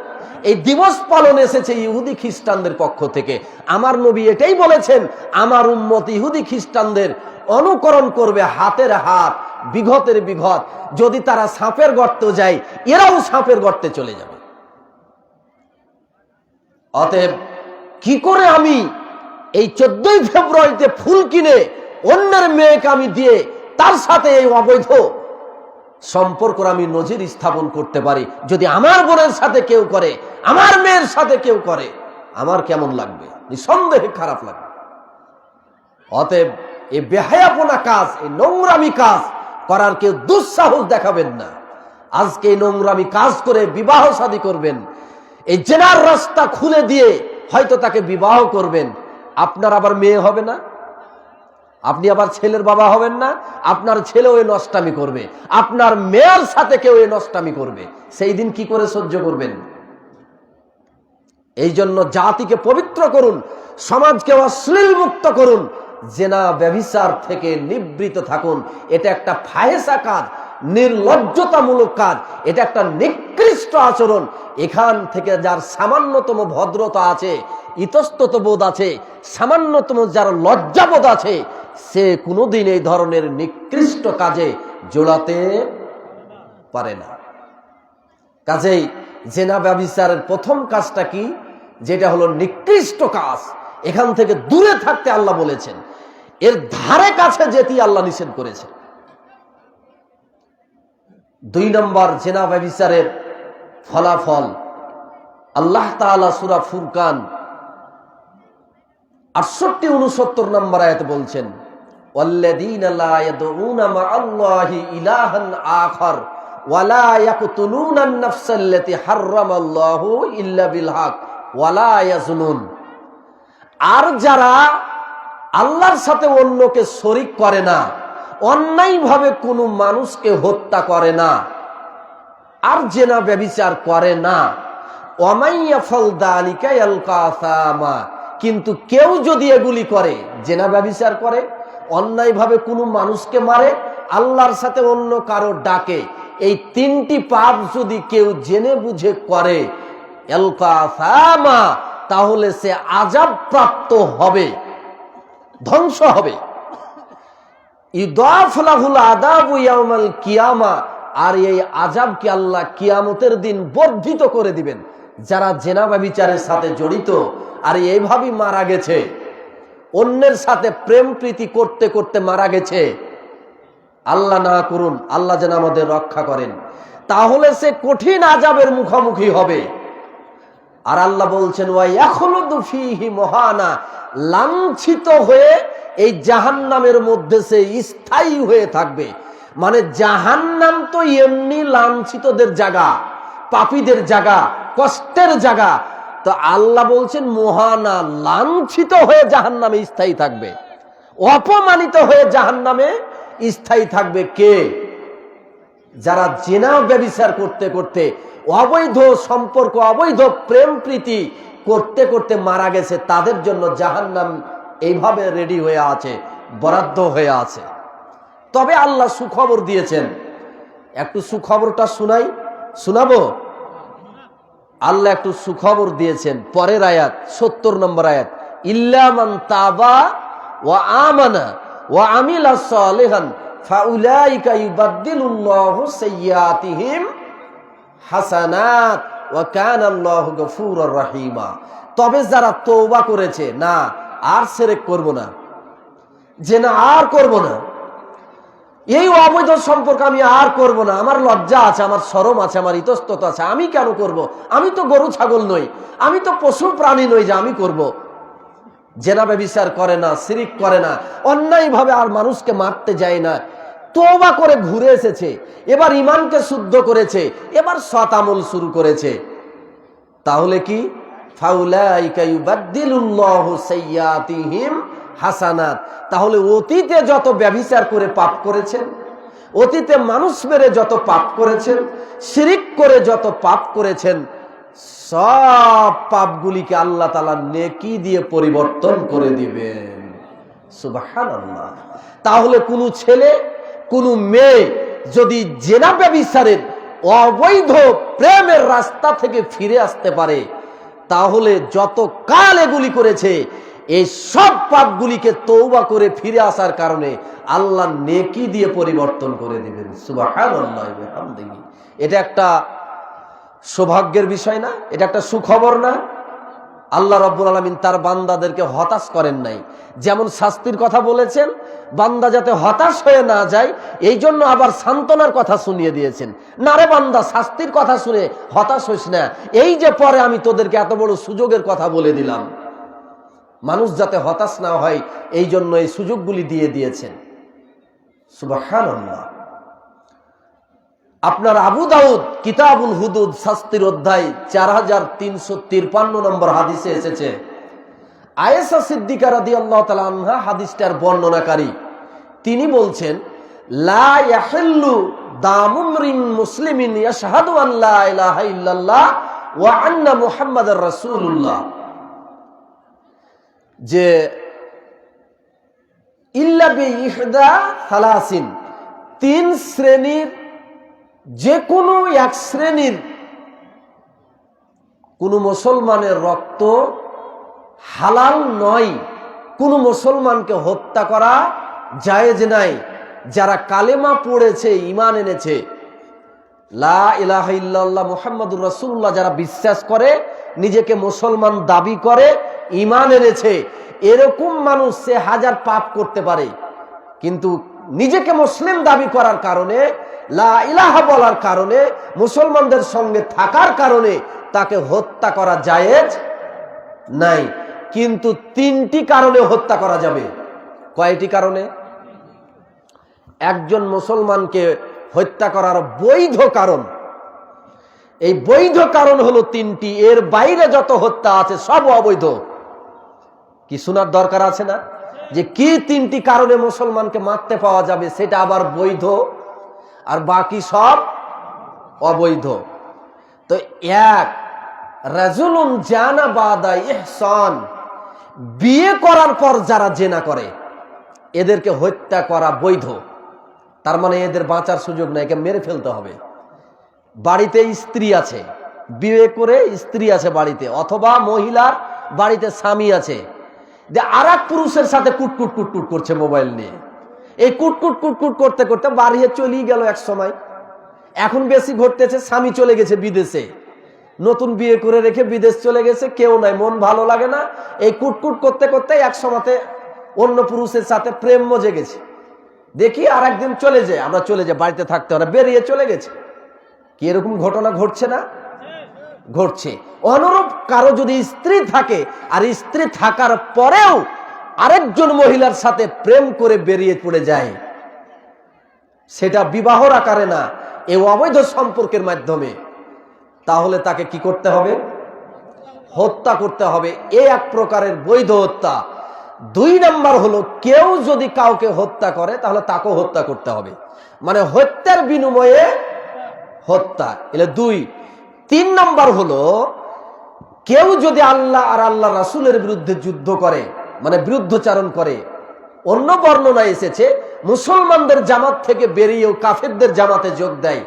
এই দিবস পালন এসেছে ইহুদি খ্রিস্টানদের পক্ষ থেকে। আমার নবী এটাই বলেছেন, আমার উম্মত ইহুদি খ্রিস্টানদের অনুকরণ করবে, হাতের হাত, বিঘতের বিঘত। যদি তারা সাপের গর্তে যায়, এরাও সাপের গর্তে চলে যাবে। অতএব কি করে আমি এই 14ই ফেব্রুয়ারিতে ফুল কিনে অন্যের মেয়েকে আমি দিয়ে তার সাথে এই অবৈধ সম্পর্ক আমি নজির স্থাপন করতে পারি? যদি আমার বোনের সাথে কেউ করে, আমার মেয়ের সাথে কেউ করে, আমার কেমন লাগবে? নিঃসন্দেহে খারাপ লাগবে। অতএব এই বেহায়াপনা কাজ, এই নোংরামি কাজ করার কেউ দুঃসাহস দেখাবেন না। আজকে এই নোংরামি কাজ করে বিবাহ শাদী করবেন, এই জেনার রাস্তা খুলে দিয়ে হয়তো তাকে বিবাহ করবেন। আপনার আবার মেয়ে হবে না, আপনি আবার ছেলের বাবা হবেন না, আপনার ছেলেও এই নষ্টামি করবে, আপনার মেয়ের সাথে কেউ এই নষ্টামি করবে। সেই দিন কি করে সহ্য করবেন? এই জন্য জাতিকে পবিত্র করুন, সমাজকে অশ্লীল মুক্ত করুন, জেনা ব্যভিচার থেকে নিবৃত থাকুন। এটা একটা ফাহেসা কাজ, নির্লজ্জতামূলক কাজ, এটা একটা নিকৃষ্ট আচরণ। এখান থেকে যার সামান্যতম ভদ্রতা আছে, ইতস্তত বোধ আছে, সামান্যতম যার লজ্জাবোধ আছে, সে কোনোদিন এই ধরনের নিকৃষ্ট কাজে জড়াতে পারে না। কাজেই জেনা ব্যভিচারের প্রথম কাজটা কি? যেটা হলো নিকৃষ্ট কাজ, এখান থেকে দূরে থাকতে আল্লাহ বলেছেন, এর ধারে কাছে যেতে আল্লাহ নিষেধ করেছেন। 2 নম্বর জেনা ব্যভিচারের ফলাফল আল্লাহ তাআলা সূরা ফুরকান 68-69 নম্বর আয়াতে বলছেন, ওয়াল্লাযীনা লা ইয়াদউনা মা'আল্লাহি ইলাহান আখার ওয়া লা ইয়াকতুলুনা আন-নাফসাল্লাতী হারামাল্লাহু ইল্লা বিল হক ওয়া লা ইয়াজনুন। আর যারা আল্লাহর সাথে অন্যকে শরীক করে না, অন্যায়ভাবে কোনো মানুষকে হত্যা করে না, আর জেনা ব্যভিচার করে না, ওয়ামাইয়াফাল যালিকা ইয়ালকা আসামা, কিন্তু কেউ যদি এগুলি করে, জেনা ব্যভিচার করে, অন্যায়ভাবে কোনো মানুষকে মারে, আল্লাহর সাথে অন্য কারো ডাকে, এই তিনটি পাপ যদি কেউ জেনে বুঝে করে, ইয়ালকা আসামা, তাহলে সে আযাব প্রাপ্ত হবে, ধ্বংস হবে। ইউদাফ লাহুল আযাবু ইয়াউমাল কিয়ামা, আর এই আযাবকে আল্লাহ কিয়ামতের দিন বর্ধিত করে দিবেন। যারা জেনা ব্যভিচারের সাথে জড়িত আর এইভাবেই মারা গেছে, অন্যের সাথে প্রেম প্রীতি করতে করতে মারা গেছে, আল্লাহ না করুন, আল্লাহ যেন আমাদের রক্ষা করেন, তাহলে সে কঠিন আযাবের মুখোমুখি হবে। আর আল্লাহ বলছেন ওয়া ইয়াখলুদু ফীহি মুহানা, লাঞ্ছিত হয়ে এই জাহান্নামের মধ্যে সে স্থায়ী হয়ে থাকবে। মানে জাহান্নাম তো এমনি লাঞ্ছিতদের জায়গা, পাপীদের জায়গা, কষ্টের জায়গা, তো আল্লাহ বলছেন মুহানা, লাঞ্ছিত হয়ে জাহান্নামে স্থায়ী থাকবে, অপমানিত হয়ে জাহান্নামে স্থায়ী থাকবে। কে? যারা জিনা ব্যভিচার করতে করতে, অবৈধ সম্পর্ক, অবৈধ প্রেম প্রীতি করতে করতে মারা গেছে, তাদের জন্য জাহান্নাম এইভাবে রেডি হয়ে আছে, বরাদ্দ হয়ে আছে। তবে আল্লাহ সুখবর দিয়েছেন, একটু সুখবরটা শুনাই, শোনাবো? আল্লাহ একটু সুখবর দিয়েছেন, পরের আয়াত 70 নম্বর আয়াত, ইল্লা মান তাবা ওয়া আমানা ওয়া আমিলা সালিহান ফাউলাইকা ইউবাদদিলুল্লাহু সাইয়্যাতিহিম হাসানাত ওয়া কানাল্লাহু গফুরুর রহিমা। তবে যারা তওবা করেছে, না আর শিরক করব না, জেনা আর করব না, এই অবৈধ সম্পর্ক আমি আর করব না, আমার লজ্জা আছে, আমার শরম আছে, আমার ইতস্ততা আছে, আমি কেন করব? আমি তো গরু ছাগল নই, আমি তো পশু প্রাণী নই যে আমি করব। জেনা ব্যভিচার করে না, শিরক করে না, অন্যায়ভাবে আর মানুষকে মারতে যায় না, তওবা করে ঘুরে এসেছে, এবার ঈমানকে শুদ্ধ করেছে, এবার সৎ আমল শুরু করেছে, তাহলে কি? ফাউলাইকা ইউবাদদিলুল্লাহু সাইয়্যাতিহিম হাসানাত। তাহলে অতীতে যত ব্যভিচার করে পাপ করেছেন, অতীতে মানুষ মেরে যত পাপ করেছেন, শিরক করে যত পাপ করেছেন, সব পাপগুলিকে আল্লাহ তাআলা নেকি দিয়ে পরিবর্তন করে দিবেন। সুবহানাল্লাহ। তাহলে কোনো ছেলে, কোনো মেয়ে যদি জেনা ব্যভিচারের, অবৈধ প্রেমের রাস্তা থেকে ফিরে আসতে পারে, তাহলে যত কাল এগুলি করেছে, এই সব পাপগুলিকে তওবা করে ফিরে আসার কারণে আল্লাহ নেকি দিয়ে পরিবর্তন করে দিবেন। সুবহানাল্লাহি ওয়া বিহামদিহি। এটা একটা সৌভাগ্যের বিষয় না? এটা একটা সুখবর না? আল্লাহ রাব্বুল আলামিন তার বান্দাদেরকে হতাশ করেন নাই। যেমন শাস্তির কথা বলেছেন, বান্দা যাতে হতাশ হয়ে না যায়, এই জন্য আবার সান্ত্বনার কথা শুনিয়ে দিয়েছেন। না রে বান্দা, শাস্তির কথা শুনে হতাশ হইস না, এই যে পরে আমি তোদেরকে এত বড় সুযোগের কথা বলে দিলাম, মানুষ যাতে হতাশ না হয় এই জন্য এই সুযোগগুলি দিয়ে দিয়েছেন। সুবহানাল্লাহ। আপনার আবু দাউদ কিতাবুল হুদুদ শাস্তির অধ্যায় 4353 নম্বর হাদিসে এসেছে, আয়েশা সিদ্দিকা রাদিয়াল্লাহু তাআলা আনহা হাদিসটার বর্ণনাকারী, তিনি বলছেন, লা ইয়াহিল্লু দামুমরিন মুসলিমিন ইয়াশহাদু আন লা ইলাহা ইল্লাল্লাহ ওয়া আন্না মুহাম্মাদার রাসূলুল্লাহ, যে ইল্লা বিইহদা সালাসিন, 3 শ্রেণীর যে কোনো এক শ্রেণীর কোন মুসলমানের রক্ত হালাল নয়, কোন মুসলমানকে হত্যা করা জায়েজ নাই। যারা কালেমা পড়েছে, ঈমান এনেছে, লা ইলাহা ইল্লাল্লাহ মুহাম্মাদুর রাসূলুল্লাহ যারা বিশ্বাস করে, নিজেকে মুসলমান দাবি করে, ঈমান এনেছে, এরকম মানুষ সে হাজার পাপ করতে পারে, কিন্তু নিজেকে মুসলিম দাবি করার কারণে, লা ইলাহা বলার কারণে, মুসলমানদের সঙ্গে থাকার কারণে তাকে হত্যা করা জায়েজ নাই। কিন্তু 3টি কারণে হত্যা করা যাবে। কয়টি কারণে? একজন মুসলমানকে হত্যা করার বৈধ কারণ, এই বৈধ কারণ হলো 3টি, এর বাইরে যত হত্যা আছে সব অবৈধ। কি শোনার দরকার আছে না যে কি 3টি কারণে মুসলমানকে মারতে পাওয়া যাবে, সেটা আবার বৈধ আর বাকি সব অবৈধ। তো 1, রাজুলুন জানা বাদা ইহসান, বিয়ে করার পর যারা জেনা করে এদেরকে হত্যা করা বৈধ। তার মানে এদের বাঁচার সুযোগ নেই, একে মেরে ফেলতে হবে। বাড়িতে স্ত্রী আছে, বিয়ে করে স্ত্রী আছে বাড়িতে, অথবা মহিলার বাড়িতে স্বামী আছে, যে আর এক পুরুষের সাথে কুটকুট কুটকুট করছে মোবাইল নিয়ে। এই কুটকুট কুটকুট করতে করতে বাড়িয়ে চলেই গেল এক সময়। এখন বেশি ঘটতেছে, স্বামী চলে গেছে বিদেশে, নতুন বিয়ে করে রেখে বিদেশ চলে গেছে, কেউ নাই, মন ভালো লাগে না। এই কুটকুট করতে করতে এক সময়তে অন্য পুরুষের সাথে প্রেম মজে গেছে। দেখি আর একদিন চলে যায়, আমরা চলে যাই, বাড়িতে থাকতে হবে, বেরিয়ে চলে গেছে। কি এরকম ঘটনা ঘটছে না? ঘটছে। অনুরূপ কারো যদি স্ত্রী থাকে আর স্ত্রী থাকার পরেও আরেকজন মহিলার সাথে প্রেম করে বেরিয়ে পড়ে যায়, সেটা বিবাহর আকারে না, এই অবৈধ সম্পর্কের মাধ্যমে, তাহলে তাকে কি করতে হবে? হত্যা করতে হবে। এই এক প্রকারের বৈধ হত্যা। 2 নাম্বার হলো, কেউ যদি কাউকে হত্যা করে তাহলে তাকেও হত্যা করতে হবে, মানে হত্যার বিনিময়ে হত্যা। এলে 2। 3 নাম্বার হলো, কেউ যদি আল্লাহ আর আল্লাহ রাসূলের বিরুদ্ধে যুদ্ধ করে, মানে বিরুদ্ধচারণ করে। অন্য বর্ণনায় এসেছে মুসলমানদের জামাত থেকে বেরিয়েও কাফেরদের জামাতে যোগ দেয়।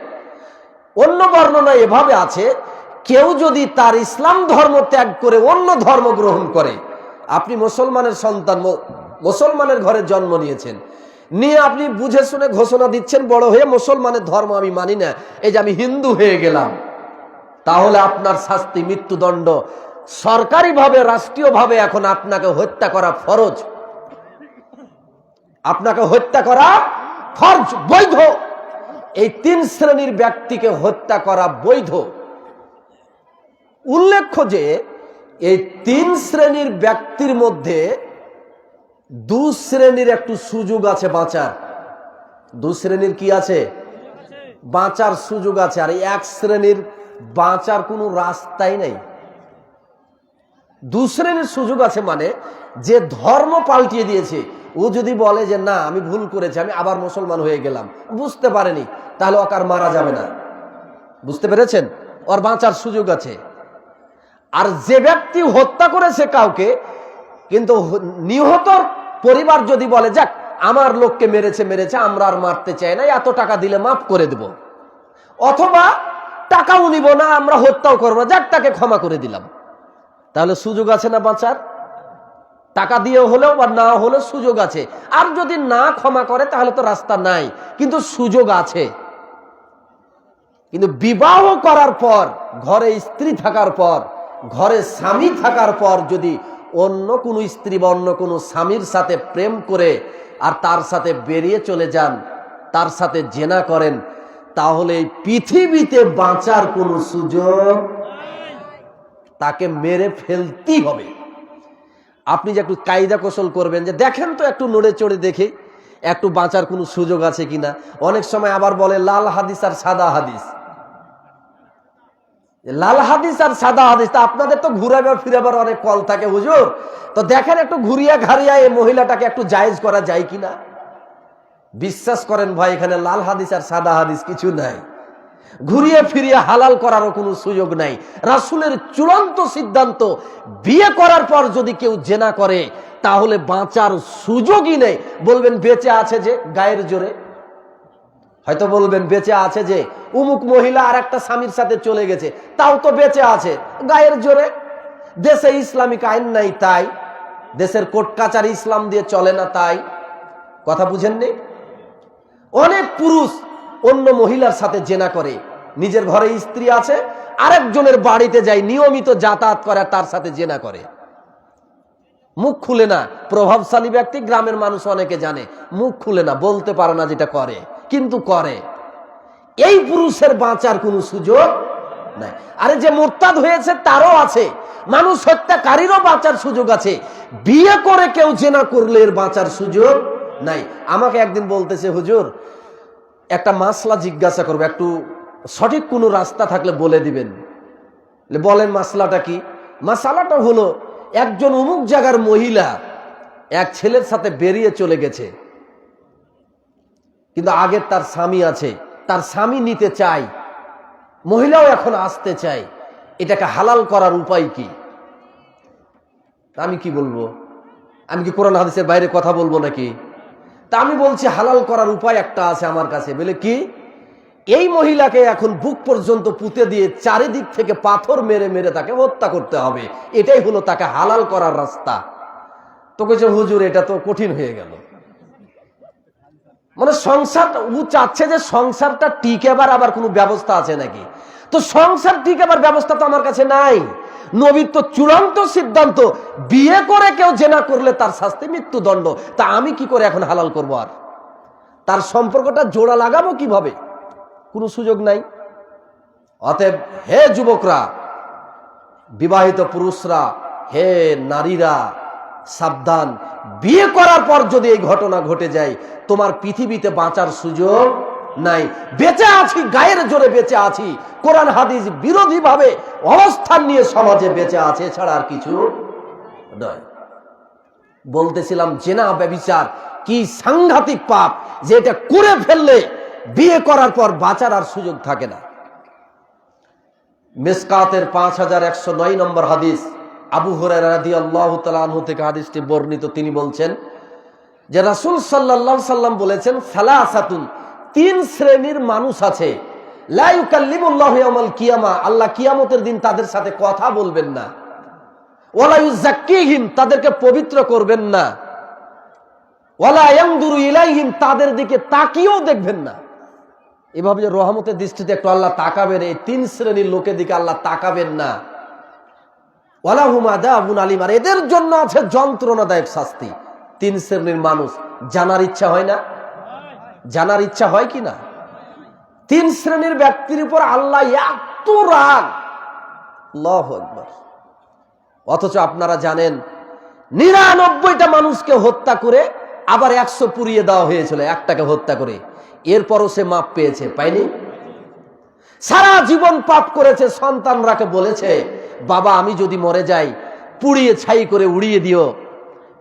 অন্য বর্ণনায় এভাবে আছে, কেউ যদি তার ইসলাম ধর্ম ত্যাগ করে অন্য ধর্ম গ্রহণ করে। আপনি মুসলমানের সন্তান, মুসলমানের ঘরে জন্ম নিয়েছেন, নিয়ে আপনি বুঝে শুনে ঘোষণা দিচ্ছেন বড় হয়ে, মুসলমানের ধর্ম আমি মানি না, এই যে আমি হিন্দু হয়ে গেলাম, তাহলে আপনার শাস্তি মৃত্যুদণ্ড। সরকারিভাবে, রাষ্ট্রীয়ভাবে এখন আপনাকে হত্যা করা ফরজ, আপনাকে হত্যা করা ফরজ, বৈধ। এই 3 শ্রেণীর ব্যক্তিকে হত্যা করা বৈধ। উল্লেখ্য যে এই 3 শ্রেণীর ব্যক্তির মধ্যে 2 শ্রেণীর একটু সুযোগ আছে বাঁচার। 2 শ্রেণীর কি আছে? বাঁচার সুযোগ আছে। আর 1 শ্রেণীর বাঁচার কোনো রাস্তাই নাই। 2 শ্রেণীর সুযোগ আছে, মানে যে ধর্ম পাল্টিয়ে দিয়েছে, ও যদি বলে যে না আমি ভুল করেছি, আমি আবার মুসলমান হয়ে গেলাম, বুঝতে পারেনি, তাহলে ওকে আর মারা যাবে না। বুঝতে পেরেছেন? ওর বাঁচার সুযোগ আছে। আর যে ব্যক্তি হত্যা করেছে কাউকে, কিন্তু নিহতর পরিবার যদি বলে যাক আমার লোককে মেরেছে, আমরা আর মারতে চাই না, এত টাকা দিলে মাফ করে দেব, অথবা টাকাও নিব না, আমরা হত্যাও করবো, যাক তাকে ক্ষমা করে দিলাম, তাহলে সুযোগ আছে না বাঁচার? টাকা দিয়ে হলেও বা না হলেও সুযোগ আছে। আর যদি না ক্ষমা করে তাহলে তো রাস্তা নাই, কিন্তু সুযোগ আছে। কিন্তু বিবাহ করার পর, ঘরে স্ত্রী থাকার পর, ঘরে স্বামী থাকার পর যদি অন্য কোনো স্ত্রী বা অন্য কোনো স্বামীর সাথে প্রেম করে আর তার সাথে বেরিয়ে চলে যান, তার সাথে জেনা করেন, তাহলে এই পৃথিবীতে বাঁচার কোনো সুযোগ, তাকে মেরে ফেলতেই হবে। আপনি যে একটু কায়দা কৌশল করবেন, যে দেখেন তো একটু নড়ে চড়ে দেখে একটু বাঁচার কোনো সুযোগ আছে কিনা। অনেক সময় আবার বলে লাল হাদিস আর সাদা হাদিস। লাল হাদিস আর সাদা হাদিস, তা আপনাদের তো ঘুরাবার ফিরাবার অনেক কল থাকে হুজুর, তো দেখেন একটু ঘুরিয়া ঘাড়িয়া এই মহিলাটাকে একটু জায়েজ করা যায় কিনা। বিশ্বাস করেন ভাই, এখানে লাল হাদিস আর সাদা হাদিস কিছু নাই, ঘুরিয়ে ফিরিয়ে হালাল করারও কোনো সুযোগ নাই। রাসূলের চূড়ান্ত সিদ্ধান্ত, বিয়ে করার পর যদি কেউ জেনা করে তাহলে বাঁচার সুযোগই নেই। বলবেন বেঁচে আছে যে, গায়ের জোরে হয়তো বলবেন বেঁচে আছে যে উমুক মহিলা আর একটা স্বামীর সাথে চলে গেছে, তাও তো বেঁচে আছে গায়ের জোরে। দেশে ইসলামিক আইন নাই তাই, দেশের কোর্ট কাচারি ইসলাম দিয়ে চলে না তাই। কথা বুঝেননি? অনেক পুরুষ অন্য মহিলার সাথে জেনা করে, নিজের ঘরে স্ত্রী আছে, আরেকজনের বাড়িতে যায়, নিয়মিত যাতায়াত করে, তার সাথে জেনা করে, মুখ খুলে না। প্রভাবশালী ব্যক্তি, গ্রামের মানুষ অনেকে জানে, মুখ খুলে না, বলতে পারে না যেটা করে, কিন্তু করে। এই পুরুষের বাঁচার কোনো সুযোগ নাই। আরে যে মুরতাদ হয়েছে তারও আছে, মানুষ হত্যাকারীরও বাঁচার সুযোগ আছে। বিয়ে করে কেউ জেনা করলে এর বাঁচার সুযোগ নাই। আমাকে একদিন বলতেছে হুজুর একটা মাসলা জিজ্ঞাসা করবো, একটু সঠিক কোনো রাস্তা থাকলে বলে দিবেন। বলেন মাসলাটা কি? মাসালাটা হলো, একজন অমুক জায়গার মহিলা এক ছেলের সাথে বেরিয়ে চলে গেছে, কিন্তু আগের তার স্বামী আছে, তার স্বামী নিতে চায়, মহিলাও এখন আসতে চায়, এটাকে হালাল করার উপায় কি? আমি কি বলবো? আমি কি কোরআন হাদিসের বাইরে কথা বলবো নাকি? তা আমি বলছি হালাল করার উপায় একটা আছে আমার কাছে। বলে কি? এই মহিলাকে এখন বুক পর্যন্ত পুঁতে দিয়ে চারিদিক থেকে পাথর মেরে মেরে তাকে হত্যা করতে হবে, এটাই হলো তাকে হালাল করার রাস্তা। তো কইছে হুজুর এটা তো কঠিন হয়ে গেল। মানে সংসার ও চাচ্ছে যে সংসারটা টিকেবার আবার কোনো ব্যবস্থা আছে নাকি? তো সংসার টিকেবার ব্যবস্থা তো আমার কাছে নাই। নবীর তো চূড়ান্ত সিদ্ধান্ত, বিয়ে করে কেউ জেনা করলে তার শাস্তি মৃত্যুদণ্ড। তা আমি কি করে এখন হালাল করবো? আর তার সম্পর্কটা জোড়া লাগাবো কিভাবে? কোনো সুযোগ নাই। অতএব হে যুবকরা, বিবাহিত পুরুষরা, হে নারীরা, সাবধান। বিয়ে করার পর যদি এই ঘটনা ঘটে যায়, তোমার পৃথিবীতে বাঁচার সুযোগ নাই। বেঁচে আছি, গায়ের জোরে বেঁচে আছি, কোরআন হাদিস বিরোধী ভাবে অবস্থান নিয়ে সমাজে বেঁচে আছে, ছাড়া আর কিছু নয়। বলতেছিলাম জেনা ব্যভিচার কি সাংঘাতিক পাপ, যে এটা করে ফেললে বিয়ে করার পর বাঁচার আর সুযোগ থাকে না। মিসকাতের 5109 নম্বর হাদিস, আবু হুরায়রা রাদিয়াল্লাহু তাআলা আনহু থেকে হাদিসটি বর্ণিত। তিনি বলছেন যে রাসূল সাল্লাল্লাহু আলাইহি সাল্লাম বলেছেন, সালাসাতুন, তিন শ্রেণীর মানুষ আছে, লা ইউকাল্লিমুল্লাহু ইয়াওমাল কিয়ামা, আল্লাহ কিয়ামতের দিন তাদের সাথে কথা বলবেন না, ওয়ালা ইউযাক্কিহিম, তাদেরকে পবিত্র করবেন না, ওয়ালা ইয়ানদুরু ইলাইহিম, তাদের দিকে তাকিয়েও দেখবেন না। এভাবে যে রহমতের দৃষ্টিতে একটু আল্লাহ তাকাবেন, এই তিন শ্রেণীর লোকের দিকে আল্লাহ তাকাবেন না। ওয়ালাহুম আযাবুন আলীম, আর এদের জন্য আছে যন্ত্রণাদায়ক শাস্তি। তিন শ্রেণীর মানুষ, জানার ইচ্ছা হয় না? জানার ইচ্ছা হয় কি না? তিন শ্রেণীর ব্যক্তির উপর আল্লাহ এত রাগ, আল্লাহু আকবার। অথচ আপনারা জানেন 99টা মানুষকে হত্যা করে আবার 100 পুড়িয়ে দেওয়া হয়েছিল একটাকে হত্যা করে। এরপরও সে মাপ পেয়েছে, পায়নি? সারা জীবন পাপ করেছে, সন্তানরাকে বলেছে বাবা আমি যদি মরে যাই পুড়িয়ে ছাই করে উড়িয়ে দিও,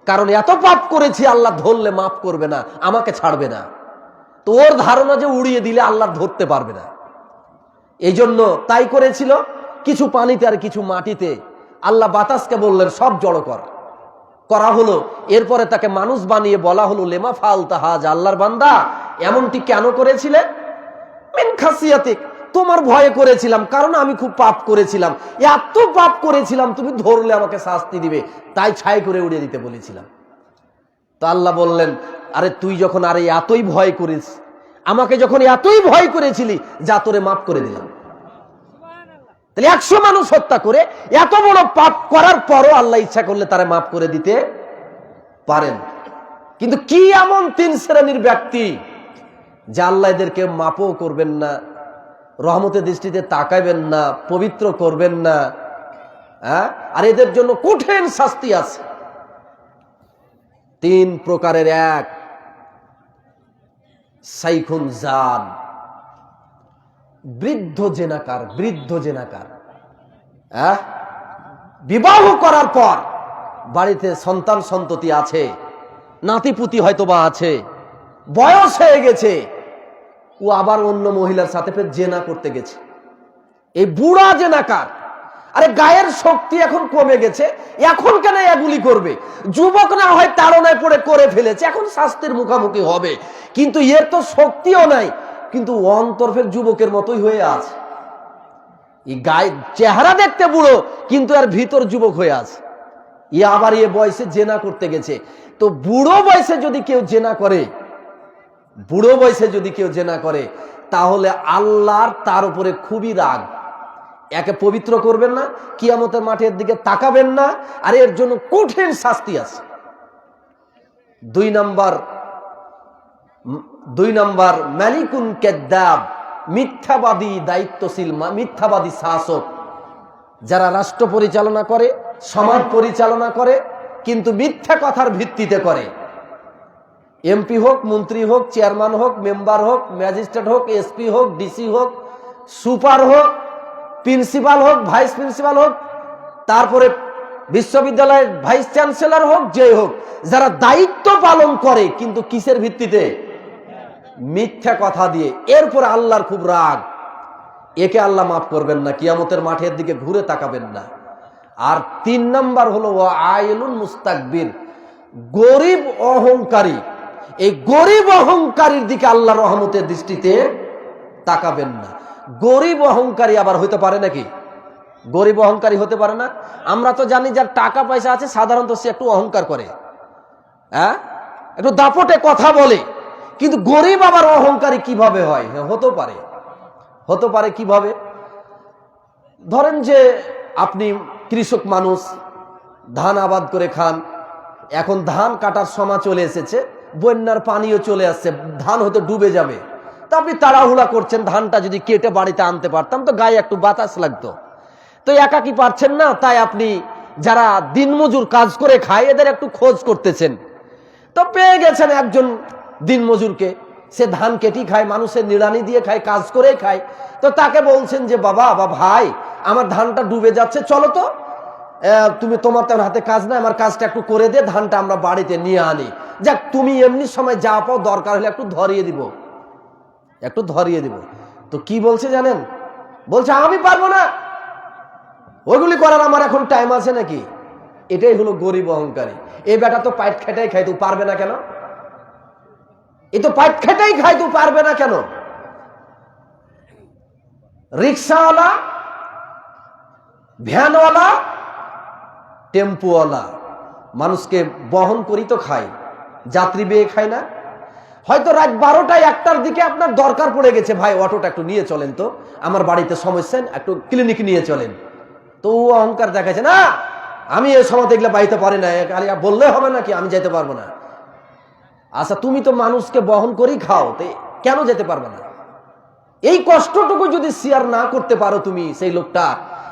কারণ এত পাপ করেছি আল্লাহ ধরলে মাফ করবে না, আমাকে ছাড়বে না। তো ওর ধারণা যে উড়িয়ে দিলে আল্লাহ ধরতে পারবে না, এই জন্য তাই করেছিল। কিছু পানিতে আর কিছু মাটিতে আল্লাহ বাতাসকে বললেন সব জড়ো করা হলো। এরপরে তাকে মানুষ বানিয়ে বলা হলো লেমা ফালতা হাজ, আল্লাহর বান্দা এমনটি কেন করেছিলে? মিন খাসিয়াতিক, তোমার ভয়ে করেছিলাম, কারণ আমি খুব পাপ করেছিলাম, এত পাপ করেছিলাম তুমি ধরলে আমাকে শাস্তি দিবে, তাই ছাই করে উড়িয়ে দিতে বলেছিলাম। তো আল্লাহ বললেন আরে তুই যখন আরে এতই ভয় করিস, আমাকে যখন এতই ভয় করেছিলি, যা তোরে মাফ করে দিলাম। তাহলে 100 মানুষ হত্যা করে এত বড় পাপ করার পরও আল্লাহ ইচ্ছা করলে তারা মাফ করে দিতে পারেন। কিন্তু কি এমন তিন শ্রেণীর ব্যক্তি যে আল্লাহ এদেরকে মাফও করবেন না, রহমতের দৃষ্টিতে তাকাবেন না, পবিত্র করবেন না, আর এদের জন্য কঠিন শাস্তি আছে। তিন প্রকারের। এক, সাইখুন জান, বৃদ্ধ জেনাকার। বিবাহ করার পর বাড়িতে সন্তান সন্ততি আছে, নাতিপুতি হয়তোবা আছে, বয়স হয়ে গেছে, ও আবার অন্য মহিলার সাথে ফের জেনা করতে গেছে। এই বুড়া জেনাকার। আরে গায়ের শক্তি এখন কমে গেছে, এখন কেন এগুলি করবে? যুবক না হয় তাড়নায় পড়ে করে ফেলেছে, এখন শাস্তির মুখোমুখি হবে, কিন্তু এর তো শক্তিও নাই, কিন্তু অন্তর ফের যুবকের মতোই হয়ে আছে। এই গায়ে চেহারা দেখতে বুড়ো, কিন্তু আর ভিতর যুবক হয়ে আছে। আবার এ বয়সে জেনা করতে গেছে। তো বুড়ো বয়সে যদি কেউ জেনা করে, তাহলে আল্লাহর তার উপরে খুবই রাগ। একে পবিত্র করবেন না, কিয়ামতের মাঠের দিকে তাকাবেন না, আর এর জন্য কঠিন শাস্তি আছে। দুই নাম্বার মালিকুন কাদ্দাব, মিথ্যাবাদী দায়িত্বশীল, মিথ্যাবাদী শাসক। যারা রাষ্ট্র পরিচালনা করে, সমাজ পরিচালনা করে, কিন্তু মিথ্যা কথার ভিত্তিতে করে। এমপি হোক, মন্ত্রী হোক, চেয়ারম্যান হোক, মেম্বার হোক, ম্যাজিস্ট্রেট হোক, এসপি হোক, ডিসি হোক, সুপার হোক, প্রিন্সিপাল হোক, ভাইস প্রিন্সিপাল হোক, তারপরে বিশ্ববিদ্যালয়ের ভাইস চ্যান্সেলর হোক, যে হোক, যারা দায়িত্ব পালন করে কিন্তু কিসের ভিত্তিতে? মিথ্যা কথা দিয়ে। এরপর আল্লাহর খুব রাগ। একে আল্লাহ মাফ করবেন না, কিয়ামতের মাঠের দিকে ঘুরে তাকাবেন না। আর 3 নাম্বার হলো ওয়া আইলুন মুস্তাকবির, গরিব অহংকারী। এই গরিব অহংকারীর দিকে আল্লাহ রহমতের দৃষ্টিতে তাকাবেন না। গরিব অহংকারী আবার হইতে পারে নাকি? গরিব অহংকারী হতে পারে না? আমরা তো জানি যার টাকা পয়সা আছে সাধারণত সে একটু অহংকার করে, হ্যাঁ, একটু দাপটে কথা বলে। কিন্তু গরিব আবার অহংকারী কিভাবে হয়? হতে পারে কিভাবে? ধরেন যে আপনি কৃষক মানুষ, ধান আবাদ করে খান, এখন ধান কাটার সময় চলে এসেছে, বন্যার পানিও চলে আসছে, ধান হয়তো ডুবে যাবে। তা আপনি তাড়াহুড়া করছেন, ধানটা যদি কেটে বাড়িতে আনতে পারতাম তো গায়ে একটু বাতাস লাগতো। তো একাকি পারছেন না, তাই আপনি যারা দিনমজুর কাজ করে খায় এদের একটু খোঁজ করতেছেন। তো পেয়ে গেছেন একজন দিনমজুরকে, সে ধান কেটে খায়, মানুষের নিড়ানি দিয়ে খায়, কাজ করে খায়। তো তাকে বলছেন যে বাবা বা ভাই, আমার ধানটা ডুবে যাচ্ছে, চলো তো তোমার তো হাতে কাজ নাই, আমার কাজটা একটু করে দে, ধানটা আমরা বাড়িতে নিয়ে আনি। যাক, তুমি এমনি সময় যা পাও, দরকার হলে একটু ধরিয়ে দিব। তো কি বলছে জানেন? বলছে আমি পারবো না, ওইগুলি করার আমার এখন টাইম আছে নাকি? এটাই হলো গরিব অহংকারী। এই বেটা তো পাইট খেটাই খাই, তুই পারবে না কেন? এ তো পাইট খেটাই খাই, তুই পারবে না কেন? রিক্সাওয়ালা, ভ্যানওয়ালা, টেম্পুওয়ালা মানুষকে বহন করি তো খায়, যাত্রী বেয়ে খায় না? হয়তো রাত 12টায় 1টার দিকে আপনার দরকার পড়ে গেছে, ভাই অটোটা একটু নিয়ে চলেন তো, আমার বাড়িতে সমস্যা, একটু ক্লিনিক নিয়ে চলেন। তো ও অহংকার দেখাচ্ছে, না আমি এই সময় দেখলে বাড়িতে পারি না, বললে হবে নাকি আমি যেতে পারবো না? আচ্ছা, তুমি তো মানুষকে বহন করি খাও, তো কেন যেতে পারবে না? এই কষ্টটুকু যদি শেয়ার না করতে পারো তুমি সেই লোকটা,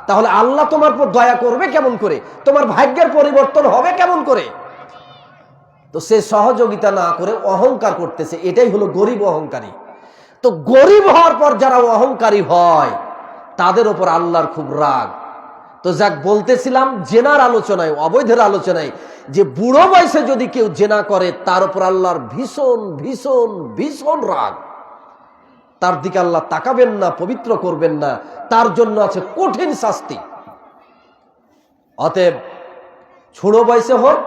তাহলে আল্লাহ তোমার উপর দয়া করবে কেমন করে? তোমার ভাগ্যের পরিবর্তন হবে কেমন করে? তো সে সহযোগিতা না করে অহংকার করতেছে, এটাই হলো গরিব অহংকারী। তো গরিব হওয়ার পর যারা অহংকারী হয় তাদের উপর আল্লাহর খুব রাগ। তো যাক, বলতেছিলাম জেনার আলোচনায়, অবৈধের আলোচনায়, যে বুড়ো বয়সে যদি কেউ জেনা করে তার উপর আল্লাহর ভীষণ ভীষণ ভীষণ রাগ। তার দিকে আল্লাহ তাকাবেন না, পবিত্র করবেন না, তার জন্য আছে কঠিন শাস্তি। অতএব ছোট বয়সে হোক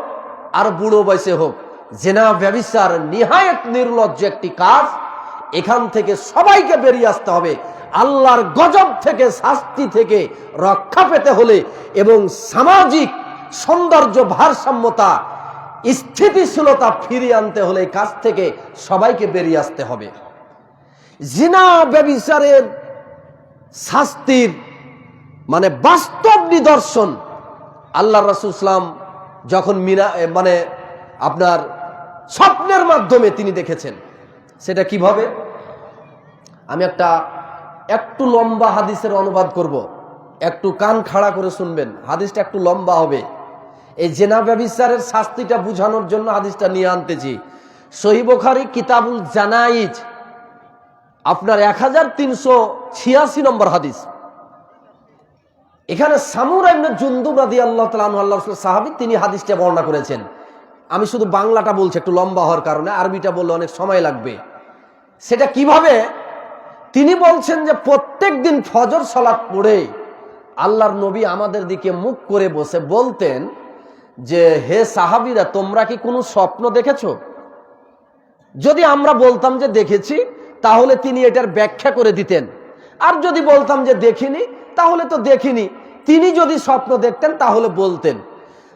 আর বুড়ো বয়সে হোক, জেনা ব্যভিচার নিহায়ত নির্লজ্জ একটি কাজ। এখান থেকে সবাইকে বেরিয়ে আসতে হবে। আল্লাহর গজব থেকে, শাস্তি থেকে রক্ষা পেতে হলে এবং সামাজিক সৌন্দর্য, ভারসাম্যতা, স্থিতিশীলতা ফিরিয়ে আনতে হলে এই কাজ থেকে সবাইকে বেরিয়ে আসতে হবে। জিনা ব্যভিচারের শাস্তির মানে বাস্তব নিদর্শন আল্লাহ রাসূল সাল্লাল্লাহু আলাইহি ওয়াসাল্লাম যখন আপনার স্বপ্নের মাধ্যমে তিনি দেখেছেন। সেটা কিভাবে? আমি একটু লম্বা হাদিসের অনুবাদ করব, একটু কান খাড়া করে শুনবেন, হাদিসটা একটু লম্বা হবে। এই জিনা ব্যভিচারের শাস্তিটা বোঝানোর জন্য হাদিসটা নিয়ে আনতেছি। সহিহ বুখারী কিতাবুল জানাইজ আপনার 1386 নম্বর হাদিস। এখানে সামুরা ইবনে জুনদুব রাদিয়াল্লাহু তাআলা আনহু, আল্লাহর রাসূল সাহাবী, তিনি হাদিসটা বর্ণনা করেছেন। আমি শুধু বাংলাটা বলছি, একটু লম্বা হওয়ার কারণে, আরবিটা বললে অনেক সময় লাগবে। সেটা কিভাবে? তিনি বলছেন যে প্রত্যেক দিন ফজর সালাত পড়ে আল্লাহর নবী আমাদের দিকে মুখ করে বসে বলতেন যে, হে সাহাবীরা, তোমরা কি কোনো স্বপ্ন দেখেছো? যদি আমরা বলতাম যে দেখেছি, তাহলে তিনি এটার ব্যাখ্যা করে দিতেন। আর যদি বলতাম যে দেখিনি, তাহলে তো দেখিনি। তিনি যদি স্বপ্ন দেখতেন তাহলে বলতেন।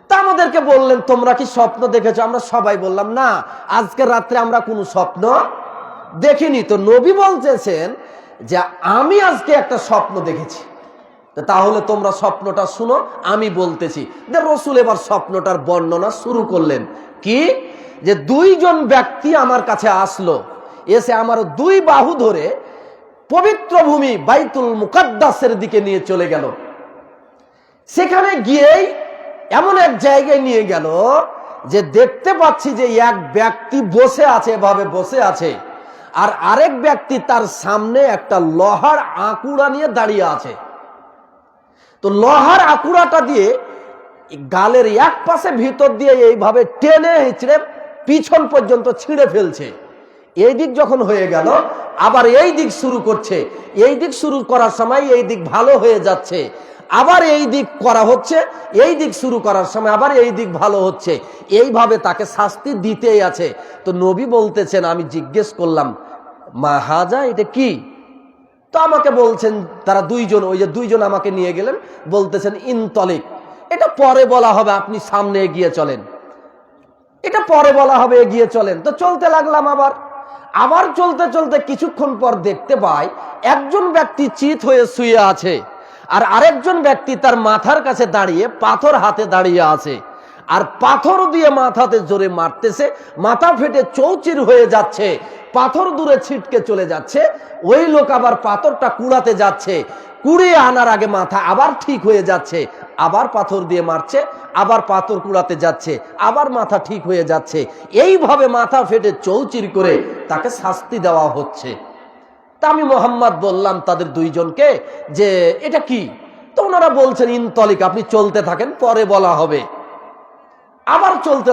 তা আমাদেরকে বললেন, তোমরা কি স্বপ্ন দেখেছো? আমরা সবাই বললাম, না, আজকে রাত্রে আমরা কোনো স্বপ্ন দেখিনি। তো নবী বলতেছেন যে আমি আজকে একটা স্বপ্ন দেখেছি, তাহলে তোমরা স্বপ্নটা শুনো, আমি বলতেছি। রাসূল এবার স্বপ্নটার বর্ণনা শুরু করলেন। কি? যে 2 জন ব্যক্তি আমার কাছে আসলো, এসে আমার 2 বাহু ধরে পবিত্র ভূমি বাইতুল মুকাদ্দাসের দিকে নিয়ে চলে গেল। সেখানে গিয়েই এমন এক জায়গায় নিয়ে গেল যে দেখতে পাচ্ছি যে এক ব্যক্তি বসে আছে, এভাবে বসে আছে, আর আরেক ব্যক্তি তার সামনে একটা লোহার আকুড়া নিয়ে দাঁড়িয়ে আছে। তো লোহার আকুড়াটা দিয়ে গালের এক পাশে ভিতর দিয়ে এইভাবে টেনে হিচড়ে পিছন পর্যন্ত ছিঁড়ে ফেলছে। এই দিক যখন হয়ে গেল, আবার এই দিক শুরু করছে। এই দিক শুরু করার সময় এই দিক ভালো হয়ে যাচ্ছে, আবার এই দিক করা হচ্ছে। এই দিক শুরু করার সময় আবার এই দিক ভালো হচ্ছে। এইভাবে তাকে শাস্তি দিতেই আছে। তো নবী বলতেছেন, আমি জিজ্ঞেস করলাম, মা হাজা, এটা কি? তো আমাকে বলছেন তারা দুইজন, ওই যে দুইজন আমাকে নিয়ে গেলেন, বলতেছেন ইনতলিক, এটা পরে বলা হবে, আপনি সামনে এগিয়ে চলেন, এটা পরে বলা হবে, এগিয়ে চলেন। তো চলতে লাগলাম। আবার চলতে চলতে কিছুক্ষণ পর দেখতে পাই একজন ব্যক্তি চিত হয়ে শুয়ে আছে, আর আরেকজন ব্যক্তি তার মাথার কাছে দাঁড়িয়ে পাথর হাতে দাঁড়িয়ে আছে, আর পাথর দিয়ে মাথাতে জোরে মারতেছে। মাথা ফেটে চৌচির হয়ে যাচ্ছে, পাথর দূরে ছিটকে চলে যাচ্ছে। ওই লোক আবার পাথরটা কুড়াতে যাচ্ছে, কুড়িয়ে আনার আগে মাথা আবার ঠিক হয়ে যাচ্ছে, আবার পাথর দিয়ে মারছে, আবার পাথর কুড়াতে যাচ্ছে, আবার মাথা ঠিক হয়ে যাচ্ছে। এইভাবে মাথা ফেটে চৌচির করে তাকে শাস্তি দেওয়া হচ্ছে। তা আমি মোহাম্মদ বললাম তাদের দুইজনকে যে এটা কি? তো ওনারা বলছেন ইনতলিক, আপনি চলতে থাকেন, পরে বলা হবে। আবার চলতে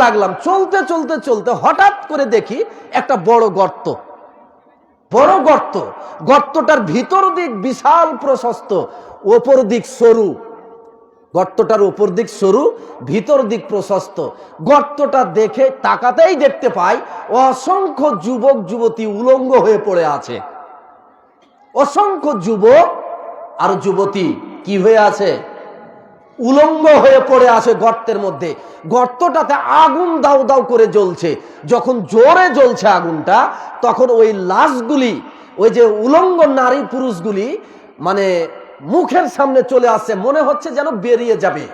লাগলাম। চলতে চলতে চলতে হঠাৎ করে দেখি একটা বড় গর্ত। গর্তটার ভিতর দিক বিশাল প্রশস্ত, ওপর দিক সরু। গর্তটার উপর দিক সরু, ভিতর দিক প্রশস্ত। গর্তটা দেখে তাকাতেই দেখতে পাই অসংখ্য যুবক যুবতী উলঙ্গ হয়ে পড়ে আছে। অসংখ্য যুবক আর যুবতী কি হয়ে আছে? উলঙ্গ হয়ে পড়ে আছে গর্তের মধ্যে। গর্তটাতে আগুন দাউ দাউ করে জ্বলছে। যখন জোরে জ্বলছে আগুনটা, তখন ওই লাশগুলি, ওই যে উলঙ্গ নারী পুরুষগুলি মানে মুখের সামনে চলে আসছে, মনে হচ্ছে যেন বেরিয়ে যাবে।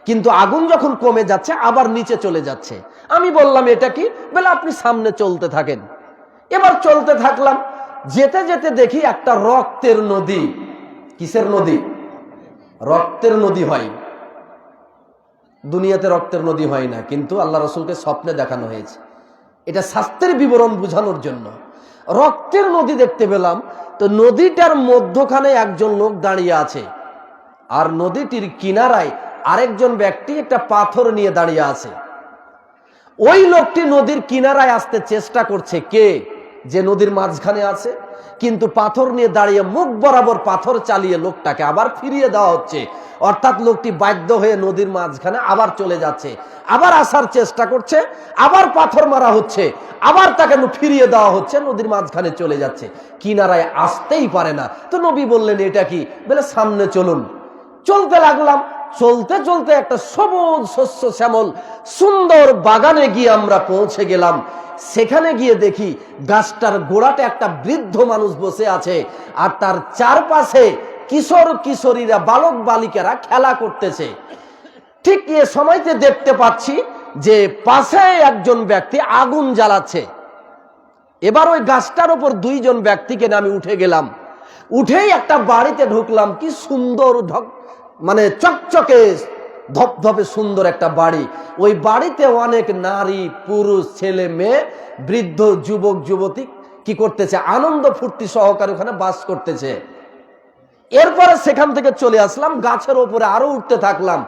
কিন্তু আগুন যখন কমে যাচ্ছে আবার নিচে চলে যাচ্ছে। আমি বললাম এটা কি? বলে আপনি সামনে চলতে থাকেন। এবার চলতে থাকলাম। যেতে যেতে দেখি একটা রক্তের নদী। কিসের নদী? রক্তের নদী হয়। দুনিয়াতে রক্তের নদী হয় না, কিন্তু আল্লাহ রসুলকে স্বপ্নে দেখানো হয়েছে। এটা শাস্ত্রের বিবরণ বোঝানোর জন্য। রক্তের নদী দেখতে পেলাম। তো নদীটার মধ্যখানে একজন লোক দাঁড়িয়ে আছে, আর নদীটির কিনারায় আরেকজন ব্যক্তি একটা পাথর নিয়ে দাঁড়িয়ে আছে। ওই লোকটি নদীর কিনারায় আসতে চেষ্টা করছে। কে? যে নদীর মাঝখানে আছে, কিন্তু পাথর নিয়ে দাঁড়িয়ে মুখ বরাবর পাথর চালিয়ে লোকটাকে আবার ফিরিয়ে দেওয়া হচ্ছে। অর্থাৎ লোকটি বাধ্য হয়ে নদীর মাঝখানে আবার চলে যাচ্ছে, আবার আসার চেষ্টা করছে, আবার পাথর মারা হচ্ছে, আবার তাকে ফিরিয়ে দেওয়া হচ্ছে, নদীর মাঝখানে চলে যাচ্ছে, কিনারায় আসতেই পারে না। তো নবী বললেন এটা কি? বলে সামনে চলুন। চলতে লাগলাম। চলতে চলতে একটা সবুজ শস্য শ্যামল সুন্দর বাগানে গিয়ে আমরা পৌঁছে গেলাম। সেখানে গিয়ে দেখি গাছটার গোড়াতে একটা বৃদ্ধ মানুষ বসে আছে, আর তার চারপাশে কিশোর কিশোরীরা, বালক বালিকারা খেলা করতেছে। ঠিক এ সময়তে দেখতে পাচ্ছি যে পাশে একজন ব্যক্তি আগুন জ্বালাচ্ছে। এবার ওই গাছটার উপর দুইজন ব্যক্তিকে আমি উঠে গেলাম। উঠেই একটা বাড়িতে ঢুকলাম। কি সুন্দর, মানে চকচকে ধপধপে সুন্দর একটা বাড়ি। ওই বাড়িতে অনেক নারী পুরুষ, ছেলে মেয়ে, বৃদ্ধ, যুবক যুবতী কি করতেছে? আনন্দ ফুর্তি সহকারে ওখানে বাস করতেছে। এরপরে সেখান থেকে চলে আসলাম, গাছের ওপরে আরো উঠতে থাকলাম।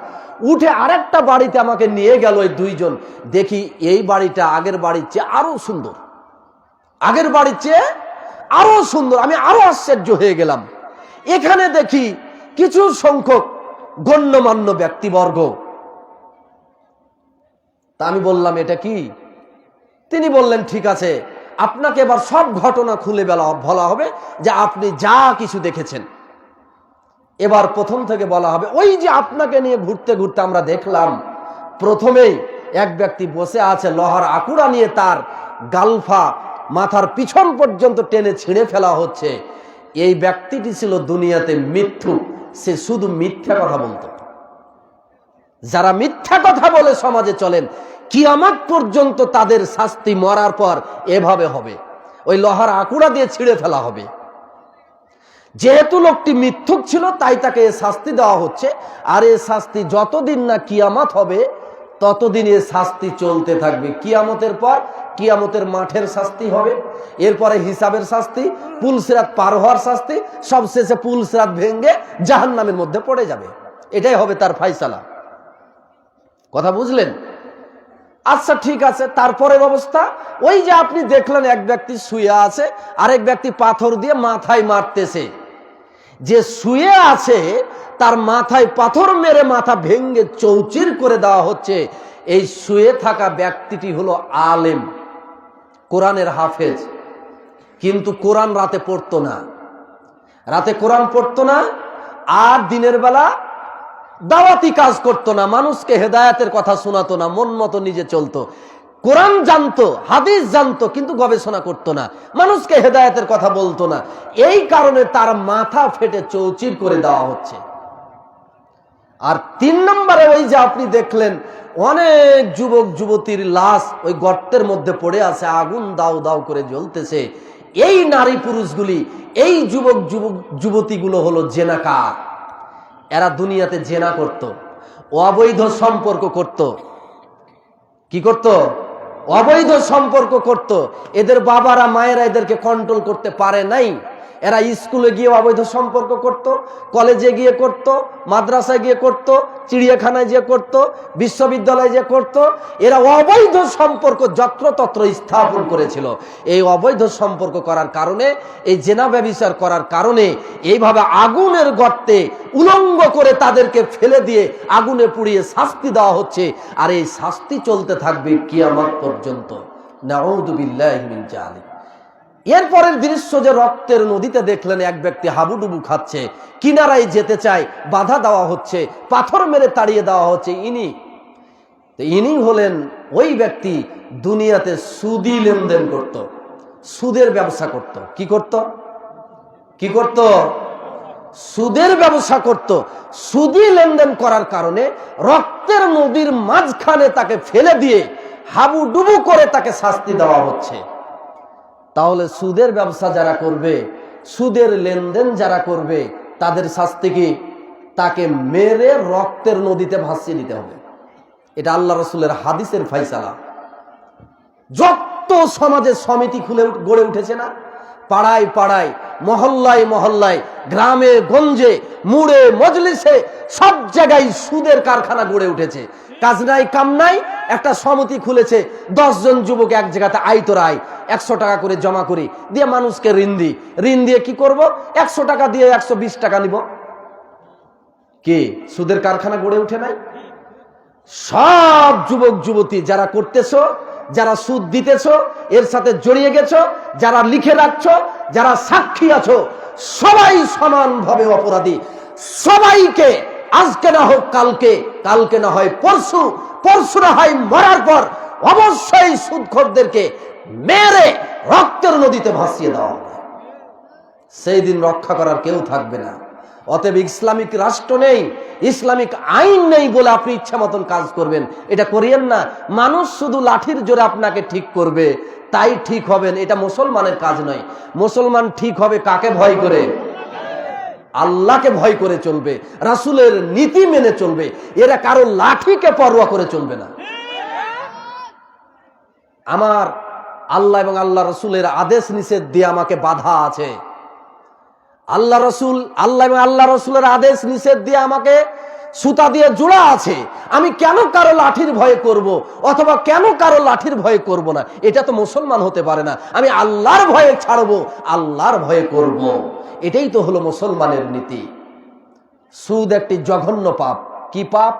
উঠে আরেকটা বাড়িতে আমাকে নিয়ে গেল ওই দুইজন। দেখি এই বাড়িটা আগের বাড়ির চেয়ে আরো সুন্দর, আগের বাড়ির চেয়ে আরো সুন্দর। আমি আরো আশ্চর্য হয়ে গেলাম। এখানে দেখি কিছু সংখ্যক গণ্যমান্য ব্যক্তিবর্গ। তা আমি বললাম এটা কি? তিনি বললেন ঠিক আছে, আপনাকে এবার সব ঘটনা খুলে বলা হবে যে আপনি যা কিছু দেখেছেন। এবার প্রথম থেকে বলা হবে। ওই যে আপনাকে নিয়ে ঘুরতে ঘুরতে আমরা দেখলাম, প্রথমেই এক ব্যক্তি বসে আছে, লোহার আকুড়া নিয়ে তার গালফা মাথার পিছন পর্যন্ত টেনে ছিঁড়ে ফেলা হচ্ছে। এই ব্যক্তিটি ছিল দুনিয়াতে মিথ্যুক। সে শুধু মিথ্যা কথা বলতো। যারা মিথ্যা কথা বলে সমাজে চলেন, কিয়ামত পর্যন্ত তাদের শাস্তি মরার পর এভাবে হবে, ওই লোহার আকুড়া দিয়ে ছিঁড়ে ফেলা হবে। যেহেতু লোকটি মিথ্যুক ছিল, তাই তাকে এ শাস্তি দেওয়া হচ্ছে। আর এ শাস্তি যতদিন না কিয়ামত হবে ততদিন এ শাস্তি চলতে থাকবে। কিয়ামতের পর কিয়ামতের মাঠের শাস্তি হবে, এরপরে হিসাবের শাস্তি, পুলসিরাত পার হওয়ার শাস্তি, সবশেষে পুলসিরাত ভেঙে জাহান্নামের মধ্যে পড়ে যাবে। এটাই হবে তার ফায়সালা। কথা বুঝলেন? আচ্ছা ঠিক আছে, তারপরের অবস্থা ওই যে আপনি দেখলেন এক ব্যক্তি শুয়ে আছে, আরেক ব্যক্তি পাথর দিয়ে মাথায় মারতেছে। যে শুয়ে আছে তার মাথায় পাথর মেরে মাথা ভেঙ্গে চৌচির করে দেওয়া হচ্ছে। এই শুয়ে থাকা ব্যক্তিটি হলো আলেম, কোরআনের হাফেজ, কিন্তু কোরআন রাতে পড়তো না, রাতে কোরআন পড়তো না, আর দিনের বেলা দাওয়াতি কাজ করতো না, মানুষকে হেদায়েতের কথা শোনাতো না, মন মতো নিজে চলতো। কোরআন জানতো, হাদিস জানতো, কিন্তু গবেষণা করতো না, মানুষকে হেদায়েতের কথা বলতো না। এই কারণে তার মাথা ফেটে চৌচির করে দেওয়া হচ্ছে। আর 3 নম্বরে ওই যে আপনি দেখলেন অনেক যুবক যুবতীর লাশ ওই গর্তের মধ্যে পড়ে আছে, আগুন দাউ দাউ করে জ্বলতেছে। এই নারী পুরুষগুলি, এই যুবক যুবতীগুলো হলো জেনাকার। এরা দুনিয়াতে জেনা করত, অবৈধ সম্পর্ক করত। কি করত? অবৈধ সম্পর্ক করত। এদের বাবারা মায়েরা এদেরকে কন্ট্রোল করতে পারে নাই। এরা স্কুলে গিয়ে অবৈধ সম্পর্ক করত, কলেজে গিয়ে করত, মাদ্রাসায় গিয়ে করত, চিড়িয়াখানায় গিয়ে করত, বিশ্ববিদ্যালয়ে গিয়ে করত। এরা অবৈধ সম্পর্ক যত্রতত্র স্থাপন করেছিল। এই অবৈধ সম্পর্ক করার কারণে, এই জেনা ব্যভিচার করার কারণে এইভাবে আগুনের গর্তে উলঙ্গ করে তাদেরকে ফেলে দিয়ে আগুনে পুড়িয়ে শাস্তি দেওয়া হচ্ছে। আর এই শাস্তি চলতে থাকবে কিয়ামত পর্যন্ত। নাউযু বিল্লাহি মিন যালিক। এরপরের দৃশ্য যে রক্তের নদীতে দেখলেন, এক ব্যক্তি হাবুডুবু খাচ্ছে, কিনারায় যেতে চায়, বাধা দেওয়া হচ্ছে, পাথর মেরে তাড়িয়ে দেওয়া হচ্ছে। ইনি হলেন ওই ব্যক্তি দুনিয়াতে সুদি লেনদেন করত, সুদের ব্যবসা করত। কি করত? কি করত? সুদের ব্যবসা করত। সুদি লেনদেন করার কারণে রক্তের নদীর মাঝখানে তাকে ফেলে দিয়ে হাবুডুবু করে তাকে শাস্তি দেওয়া হচ্ছে। তাহলে সুদের ব্যবসা যারা করবে, সুদের লেনদেন যারা করবে, তাদের শাস্তি কি? তাকে মেরে রক্তের নদীতে ভাসিয়ে দিতে হবে। এটা আল্লাহ রাসূলের হাদিসের ফয়সালা। যত সমাজে সমিতি গড়ে উঠেছে না, পাড়ায় পাড়ায়, মহল্লায় মহল্লায়, গ্রামে গঞ্জে, মুড়ে মজলিসে, সব জায়গায় সুদের কারখানা গড়ে উঠেছে। কাজ নাই কাম নাই, একটা সমিতি খুলেছে, 10 জন যুবক এক জায়গাতে আইতরাই 100 টাকা করে জমা করি, দিয়ে মানুষকে ঋণ দিই। ঋণ দিয়ে কি করব? 100 টাকা দিয়ে 120 টাকা নিব। কি সুদের কারখানা গড়ে উঠে নাই? সব যুবক যুবতী যারা করতেছো, যারা সুদ দিতেছো, এর সাথে জড়িয়ে গেছো, যারা লিখে রাখছো, যারা সাক্ষী আছো, সবাই সমানভাবে অপরাধী। সবাইকে আজকে না হোক কালকে, কালকে না হয় পরশু, পরশু না হয় মরার পর অবশ্যই সুদখোরদেরকে মেরে রক্তের নদীতে ভাসিয়ে দেওয়া হবে। সেই দিন রক্ষা করার কেউ থাকবে না। অতএব ইসলামিক রাষ্ট্র নেই, ইসলামিক আইন নেই বলে আপনি ইচ্ছা মতন কাজ করবেন, এটা করিয়েন না। মানুষ শুধু লাঠির জোরে আপনাকে ঠিক করবে, তাই ঠিক হবেন, এটা মুসলমানের কাজ নয়। মুসলমান ঠিক হবে কাকে ভয় করে? আল্লাহকে ভয় করে চলবে, রাসূলের নীতি মেনে চলবে। এরা কারো লাঠিকে পরোয়া করে চলবে না। আমার আল্লাহ এবং আল্লাহ রাসূলের আদেশ নিষেধ দিয়ে আমাকে বাধা আছে। আল্লাহ এবং আল্লাহ রাসূলের আদেশ নিষেধ দিয়ে আমাকে সুতা দিয়ে জোড়া আছে। আমি কেন কারো লাঠির ভয়ে করব, অথবা কেন কারো লাঠির ভয়ে করব না? এটা তো মুসলমান হতে পারে না। আমি আল্লাহর ভয়ে ছাড়বো, আল্লাহর ভয়ে করব। এটাই তো হলো মুসলমানের নীতি। সুদ একটি জঘন্য পাপ। কি পাপ?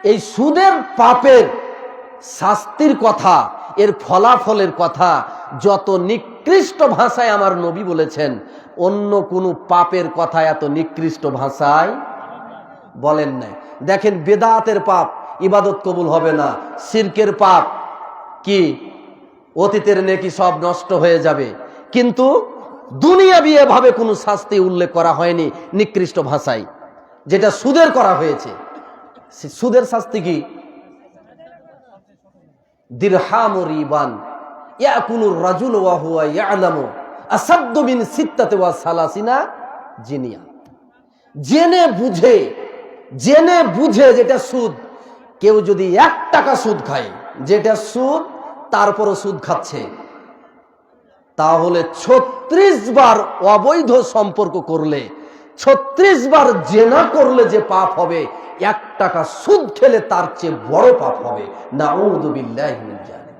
এই সুদের পাপের শাস্তির কথা, এর ফলাফলের কথা যত নিকৃষ্ট ভাষায় আমার নবী বলেছেন, অন্য কোনো পাপের কথা এত নিকৃষ্ট ভাষায় বলেন নাই। দেখেন, বেদাতের পাপ, ইবাদত কবুল হবে না। শিরকের পাপ কি? অতীতের নেকি সব নষ্ট হয়ে যাবে। কিন্তু দুনিয়াবি এভাবে কোনো শাস্তি উল্লেখ করা হয়নি নিকৃষ্ট ভাষায়, যেটা সুদের করা হয়েছে। সুদের শাস্তি কি? দিরহামু রিবান ইয়াকুলুর রাজুলু ওয়া হুয়া ইয়ালামু আসাদ্দু মিন সিত্তাতি ওয়া সালাসিনা জিনিয়া। জেনে বুঝে যেটা সুদ, কেউ যদি 1 টাকা সুদ খায়, যেটা সুদ, তারপরও সুদ খাচ্ছে, তাহলে 36 বার অবৈধ সম্পর্ক করলে, 36 বার জেনা করলে যে পাপ হবে, 1 টাকা সুদ খেলে তার চেয়ে বড় পাপ হবে। নাউযু বিল্লাহি মিন যালিক।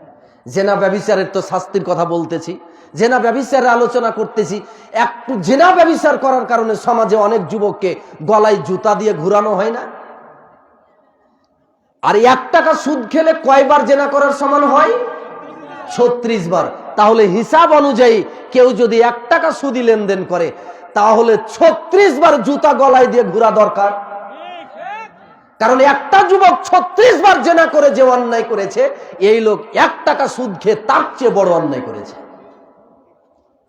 জেনা ব্যভিচারের তো শাস্তির কথা বলতেছি, জেনা ব্যভিচারের আলোচনা করতেছি। একটু জেনা ব্যভিচার করার কারণে সমাজে অনেক যুবককে গলায় জুতা দিয়ে ঘুরানো হয় না? আর 1 টাকা সুদ খেলে কয়বার জেনা করার সমান হয়? 36 বার। তাহলে হিসাব অনুযায়ী কেউ যদি 1 টাকা সুদি লেনদেন করে তাহলে 36 বার জুতা গলায় দিয়ে ঘোরা দরকার। কারণ একটা যুবক 36 বার জেনা করে যে অন্যায় করেছে, এই লোক 1 টাকা সুদ খেয়ে তার চেয়ে বড় অন্যায় করেছে।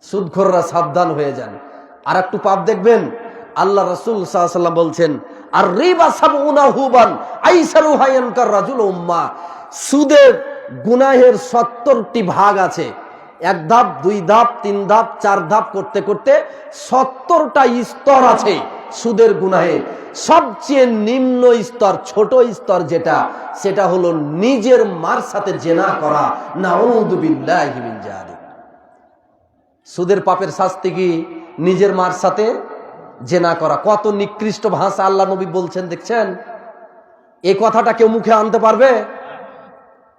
সুদখোররা সাবধান হয়ে যান। আর একটু পাপ দেখবেন, আল্লাহ রাসূল সাল্লাল্লাহু আলাইহি ওয়াসাল্লাম বলছেন, আর রিবা সাবউনা হুবান আইসারুহা ইয়ানকার রাজুল উম্মাহ। সুদের গুনাহের 70টি ভাগ আছে। 1 ধাপ, 2 ধাপ, 3 ধাপ, 4 ধাপ করতে করতে 70টা স্তর আছে সুদের গুনাহে। সবচেয়ে নিম্ন স্তর, ছোট স্তর যেটা, সেটা হলো নিজের মার সাথে জেনা করা। নাউযু বিল্লাহি মিন যালিক। সুদের পাপের শাস্তি কি? নিজের মার সাথে জেনা করা। কত নিকৃষ্ট ভাষা আল্লাহ নবী বলছেন দেখছেন? এই কথাটা কেউ মুখে আনতে পারবে?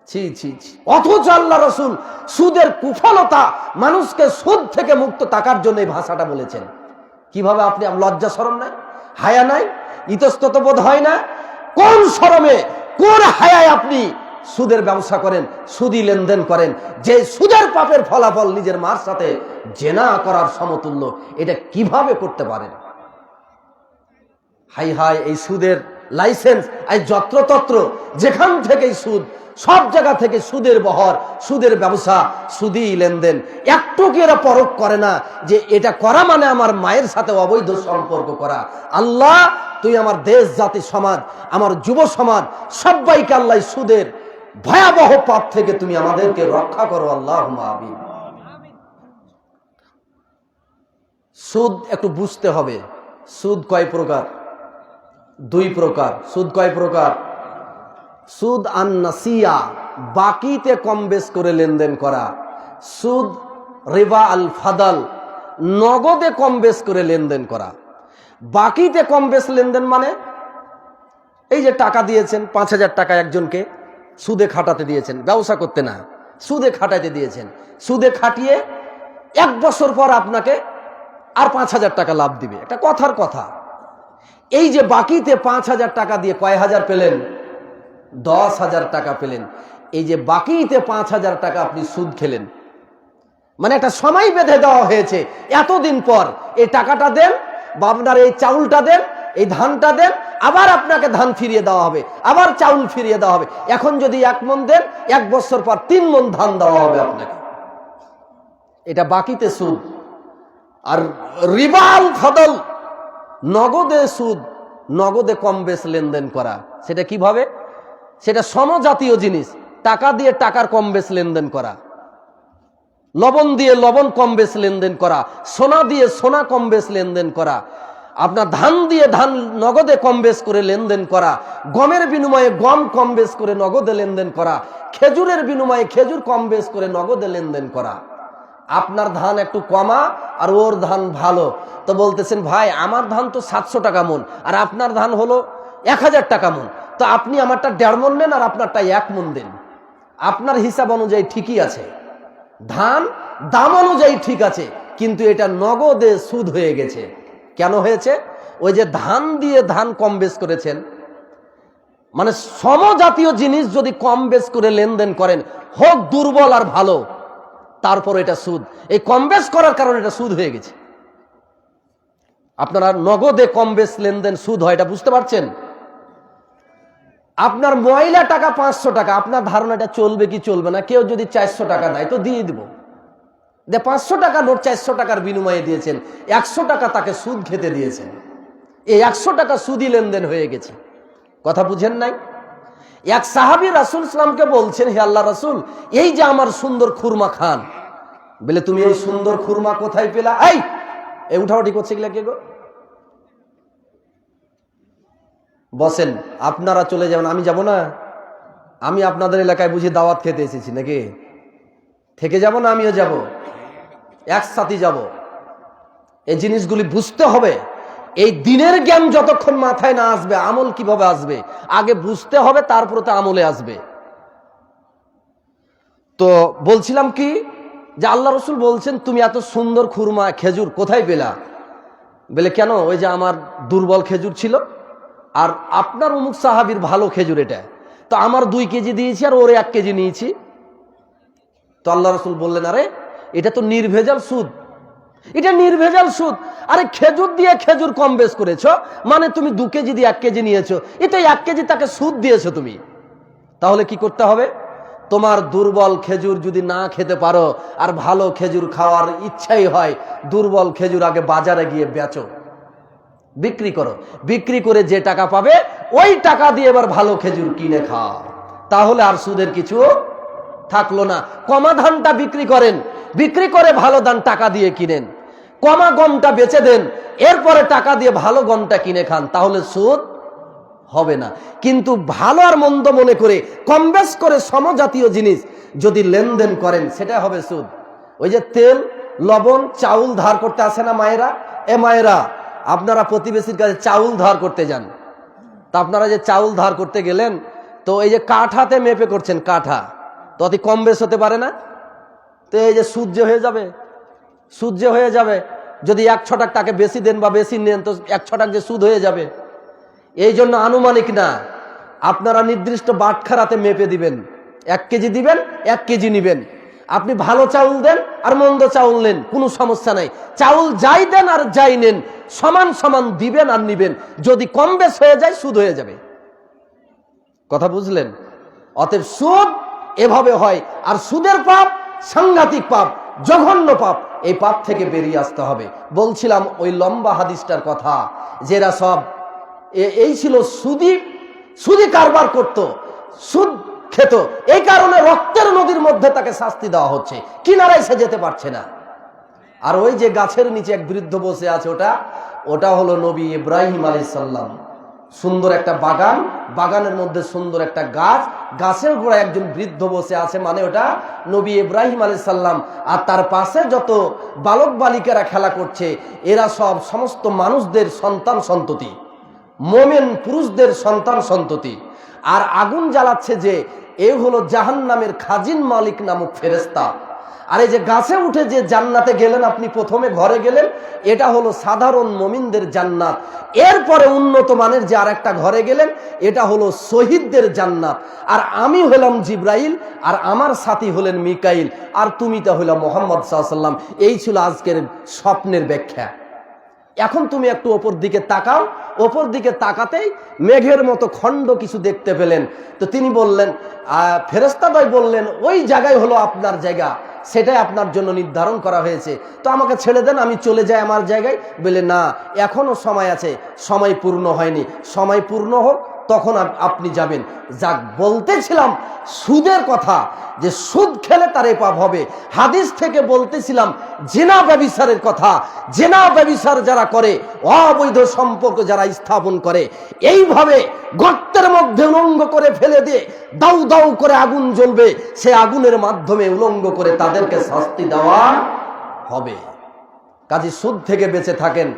ছি ছি ছি। অথচ আল্লাহ রাসূল সুদের কুফলতা, মানুষকে সুদ থেকে মুক্ত থাকার জন্য এই ভাষাটা বলেছেন। কিভাবে আপনি লজ্জা শরম নাই, হায়া নাই, ইতস্তত বোধ হয় না? কোন শরমে, কোন হায়ায় আপনি সুদের ব্যবসা করেন, সুদি লেনদেন করেন? যে সুদের পাপের ফলাফল নিজের মার সাথে জেনা করার সমতুল্য, এটা কিভাবে করতে পারেন? হাই হাই, এই সুদের লাইসেন্স এই যত্রতত্র, যেখান থেকেই সুদ, সব জায়গা থেকে সুদের বহর, সুদের ব্যবসা, সুদি লেনদেন। একটু কি এরা পরখ করে না যে এটা করা মানে আমার মায়ের সাথে অবৈধ সম্পর্ক করা? আল্লাহ, তুই আমার দেশ, জাতি, সমাজ, আমার যুব সমাজ সবাইকে আল্লাহ সুদের ভয়াবহ পাপ থেকে তুমি আমাদেরকে রক্ষা করো, আল্লাহুম্মা আমিন। সুদ একটু বুঝতে হবে। সুদ কয় প্রকার? 2 প্রকার। সুদ কয় প্রকার? সুদ আন নাসিয়া, বাকিতে কম বেশ করে লেনদেন করা। সুদ রিবা আল ফাদাল, নগদে কম বেশ করে লেনদেন করা। বাকিতে কম বেশ লেনদেন মানে এই যে টাকা দিয়েছেন 5000 টাকা একজনকে, সুদে খাটাতে দিয়েছেন, ব্যবসা করতে না, সুদে খাটাতে দিয়েছেন। সুদে খাটিয়ে 1 বছর পর আপনাকে আর 5000 টাকা লাভ দিবে। একটা কথার কথা। এই যে বাকিতে 5000 টাকা দিয়ে কয় হাজার পেলেন? 10,000 টাকা পেলেন। এই যে বাকিতে 5000 টাকা আপনি সুদ খেলেন, মানে একটা সময় বেঁধে দেওয়া হয়েছে, এতদিন পর এই টাকাটা দেন বা আপনার এই চাউলটা দেন, এই ধানটা দেন, আবার আপনাকে ধান ফিরিয়ে দেওয়া হবে, আবার চাউল ফিরিয়ে দেওয়া হবে। এখন যদি 1 মণ দেন, 1 বছর পর 3 মণ ধান দেওয়া হবে আপনাকে। এটা বাকিতে সুদ। আর রিবাল ফদল, নগদে সুদ, নগদে কম বেশ লেনদেন করা। সেটা কিভাবে? সেটা সমজাতীয় জিনিস, টাকা দিয়ে টাকার কম বেশ লেনদেন করা, লবণ দিয়ে লবণ কম বেশ লেনদেন করা, সোনা দিয়ে সোনা কম বেশ লেনদেন করা, আপনার ধান দিয়ে ধান নগদে কম বেশ করে লেনদেন করা, গমের বিনিময়ে গম কম বেশ করে নগদে লেনদেন করা, খেজুরের বিনিময়ে খেজুর কম বেশ করে নগদে লেনদেন করা। আপনার ধান একটু কমা আর ওর ধান ভালো, তো বলতেছেন ভাই আমার ধান তো 700 টাকা মন আর আপনার ধান হলো 1000 টাকা মন, তো আপনি আমারটা 1.5 মণ নেন আর আপনারটা 1 মণ দেন। আপনার হিসাব অনুযায়ী ঠিকই আছে, ধান দাম অনুযায়ী ঠিক আছে, কিন্তু এটা নগদে সুদ হয়ে গেছে। কেন হয়েছে? ওই যে ধান দিয়ে ধান কম বেশ করেছেন, মানে সমজাতীয় জিনিস যদি কম বেশ করে লেনদেন করেন, হোক দুর্বল আর ভালো, তারপর এটা সুদ। এই কম বেশ করার কারণে এটা সুদ হয়ে গেছে। আপনারা নগদে কম বেশ লেনদেন সুদ হয়, এটা বুঝতে পারছেন? আপনার ময়লা টাকা 500 টাকা, আপনার ধারণাটা চলবে কি চলবে না? কেউ যদি 400 টাকা দেয় তো দিয়ে দিব, 500 টাকা নোট 400 টাকার বিনিময়ে দিয়েছেন, 100 টাকা তাকে সুদ খেতে দিয়েছেন। এই 100 টাকা সুদি লেনদেন হয়ে গেছে। কথা বুঝেন নাই? এক সাহাবী রাসূল সাল্লাল্লাহু আলাইহি ওয়াসাল্লামকে বলছেন, হে আল্লাহ রাসূল, এই যে আমার সুন্দর খুরমা খান, বলে তুমি এই সুন্দর খুরমা কোথায় পেলা? এই উঠাউঠি করছে এগুলা কে গো? বসেন, আপনারা চলে যাবেন, আমি যাব না? আমি আপনাদের এলাকায় বুঝি দাওয়াত খেতে এসেছি নাকি? থেকে যাব না? আমিও যাব, একসাথে যাব। এই জিনিসগুলি বুঝতে হবে। এই দিনের জ্ঞান যতক্ষণ মাথায় না আসবে আমল কিভাবে আসবে? আগে বুঝতে হবে, তারপরে তো আমলে আসবে। তো বলছিলাম কি, যে আল্লাহ রসুল বলছেন তুমি এত সুন্দর খুরমা খেজুর কোথায় পেলা? বলে কেন, ওই যে আমার দুর্বল খেজুর ছিল, আর আপনার অমুক সাহাবীর ভালো খেজুর, এটা তো আমার 2 কেজি দিয়েছি আর ওরে 1 কেজি নিয়েছি। তো আল্লাহ রসুল বললেন, আরে এটা তো নির্ভেজাল সুদ, এটা নির্ভেজাল সুদ। আরে খেজুর দিয়ে খেজুর কম বেশ করেছো, মানে তুমি 2 কেজি দিয়ে 1 কেজি নিয়েছো, এটা 1 কেজি তাকে সুদ দিয়েছো তুমি। তাহলে কি করতে হবে? তোমার দুর্বল খেজুর যদি না খেতে পারো আর ভালো খেজুর খাওয়ার ইচ্ছাই হয়, দুর্বল খেজুর আগে বাজারে গিয়ে বেচো, বিক্রি করো, বিক্রি করে যে টাকা পাবে ওই টাকা দিয়ে এবার ভালো খেজুর কিনে খাও, তাহলে আর সুদের কিছু থাকলো না। কমা ধানটা বিক্রি করেন, বিক্রি করে ভালো ধান টাকা দিয়ে কিনেন, কমা গমটা বেচে দেন, এরপরে টাকা দিয়ে ভালো গমটা কিনে খান, তাহলে সুদ হবে না। কিন্তু ভালো আর মন্দ মনে করে কম বেশ করে সমজাতীয় জিনিস যদি লেনদেন করেন, সেটা হবে সুদ। ওই যে তেল, লবণ, চাউল ধার করতে আসে না মায়েরা, এ মায়েরা আপনারা প্রতিবেশীর কাছে চাউল ধার করতে যান, তা আপনারা যে চাউল ধার করতে গেলেন, তো এই যে কাঠাতে মেপে করছেন, কাঠা তো অতি কম বেশ হতে পারে না? তো এই যে সুদ যে হয়ে যাবে, সুদ যে হয়ে যাবে, যদি 1 ছটাক টাকা বেশি দেন বা বেশি নেন, তো 1 ছটাক যে সুদ হয়ে যাবে। এই জন্য আনুমানিক না, আপনারা নির্দিষ্ট বাটখারাতে মেপে দিবেন, 1 কেজি দিবেন, 1 কেজি নিবেন। আপনি ভালো চাউল দেন আর মন্দ চাউল নেন, কোনো সমস্যা নাই। চাউল যাই দেন আর যাই নেন, সমান সমান দিবেন আর নিবেন। যদি কম বেশ হয়ে যায়, সুদ হয়ে যাবে। কথা বুঝলেন? অতএব সুদ এভাবে হয়, আর সুদের পাপ সাংঘাতিক পাপ, জঘন্য পাপ। এই পাপ থেকে বেরিয়ে আসতে হবে। বলছিলাম ওই লম্বা হাদিসটার কথা, যেরা সব এই ছিল সুদি, সুদি কারবার করত, সুদ খেত, এই কারণে রক্তের নদীর মধ্যে তাকে শাস্তি দেওয়া হচ্ছে, কিনারায় সে যেতে পারছে না। আর ওই যে গাছের নিচে এক বৃদ্ধ বসে আছে, ওটা হলো নবী ইব্রাহিম আলাইহিস সালাম। সুন্দর একটা বাগান, বাগানের মধ্যে সুন্দর একটা গাছ, গাছের গোড়ায় একজন বৃদ্ধ বসে আছে, মানে ওটা নবী ইব্রাহিম আলাইহিস সালাম। আর তার পাশে যত বালক বালিকারা খেলা করছে, এরা সব সমস্ত মানুষদের সন্তান সন্ততি, মোমেন পুরুষদের সন্তান সন্ততি। আর আগুন জ্বালাচ্ছে যে, এ হলো জাহান্নামের খাজিন মালিক নামক ফেরেশতা। আর এই যে গাছে উঠে যে জান্নাতে গেলেন, আপনি প্রথমে ঘরে গেলেন, এটা হলো সাধারণ মুমিনদের জান্নাত। এরপরে উন্নত মানের যে আরেকটা ঘরে গেলেন, এটা হলো শহীদদের জান্নাত। আর আমি হলাম জিব্রাইল, আর আমার সাথী হলেন মিকাইল, আর তুমি তা হইলা মুহাম্মদ সাল্লাল্লাহু আলাইহি ওয়াসাল্লাম। এই ছিল আজকের স্বপ্নের ব্যাখ্যা। এখন তুমি একটু ওপর দিকে তাকাও, ওপর দিকে তাকাতেই মেঘের মতো খণ্ড কিছু দেখতে পেলেন। তো তিনি বললেন, ফেরেশতাদ্বয় বললেন, ওই জায়গায় হলো আপনার জায়গা, সেটাই আপনার জন্য নির্ধারণ করা হয়েছে, তো আমাকে ছেড়ে দেন, আমি চলে যাই আমার জায়গায়। বলে না, এখনো সময় আছে, সময় পূর্ণ হয়নি, সময় পূর্ণ হোক তখন আপনি যাবেন। যাক, বলতেছিলাম সুদের কথা, যে সুদ খেলে তার এই পাপ হবে। হাদিস থেকে বলতেছিলাম জিনা ব্যভিচারের কথা। জিনা ব্যভিচার যারা করে, অবৈধ সম্পর্ক যারা স্থাপন করে, এইভাবে গর্তের মধ্যে উলঙ্গ করে ফেলে দিয়ে দাউ দাউ করে আগুন জ্বলবে, সে আগুনের মাধ্যমে উলঙ্গ করে তাদেরকে শাস্তি দেওয়া হবে। কাজী সুদ থেকে বেঁচে থাকেন,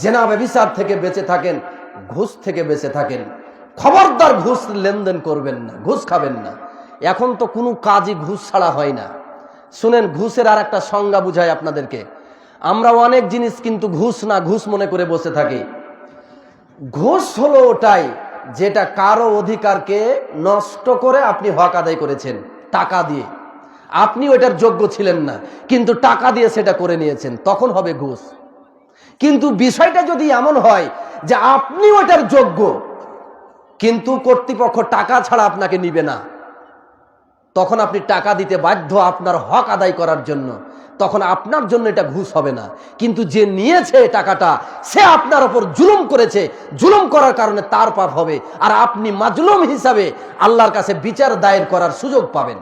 জিনা ব্যভিচার থেকে বেঁচে থাকেন, ঘুষ থেকে বেঁচে থাকেন। খবরদার ঘুষ লেনদেন করবেন না, ঘুষ খাবেন না। এখন তো কোনো কাজই ঘুষ ছাড়া হয় না। শুনেন, ঘুষের আর একটা সংজ্ঞা বুঝাই আপনাদেরকে। আমরা অনেক জিনিস কিন্তু ঘুষ না, ঘুষ মনে করে বসে থাকি। ঘুষ হলো ওটাই যেটা কারো অধিকারকে নষ্ট করে আপনি হক আদায় করেছেন টাকা দিয়ে। আপনি ওইটার যোগ্য ছিলেন না, কিন্তু টাকা দিয়ে সেটা করে নিয়েছেন, তখন হবে ঘুষ। কিন্তু বিষয়টা যদি এমন হয় যে আপনি ওইটার যোগ্য, কিন্তু কর্তৃপক্ষ টাকা ছাড়া আপনাকে নিবে না, তখন আপনি টাকা দিতে বাধ্য আপনার হক আদায় করার জন্য, তখন আপনার জন্য এটা ঘুষ হবে না। কিন্তু যে নিয়েছে টাকাটা, সে আপনার উপর জুলুম করেছে, জুলুম করার কারণে তার পাপ হবে, আর আপনি মাজলুম হিসাবে আল্লাহর কাছে বিচার দায়ের করার সুযোগ পাবেন।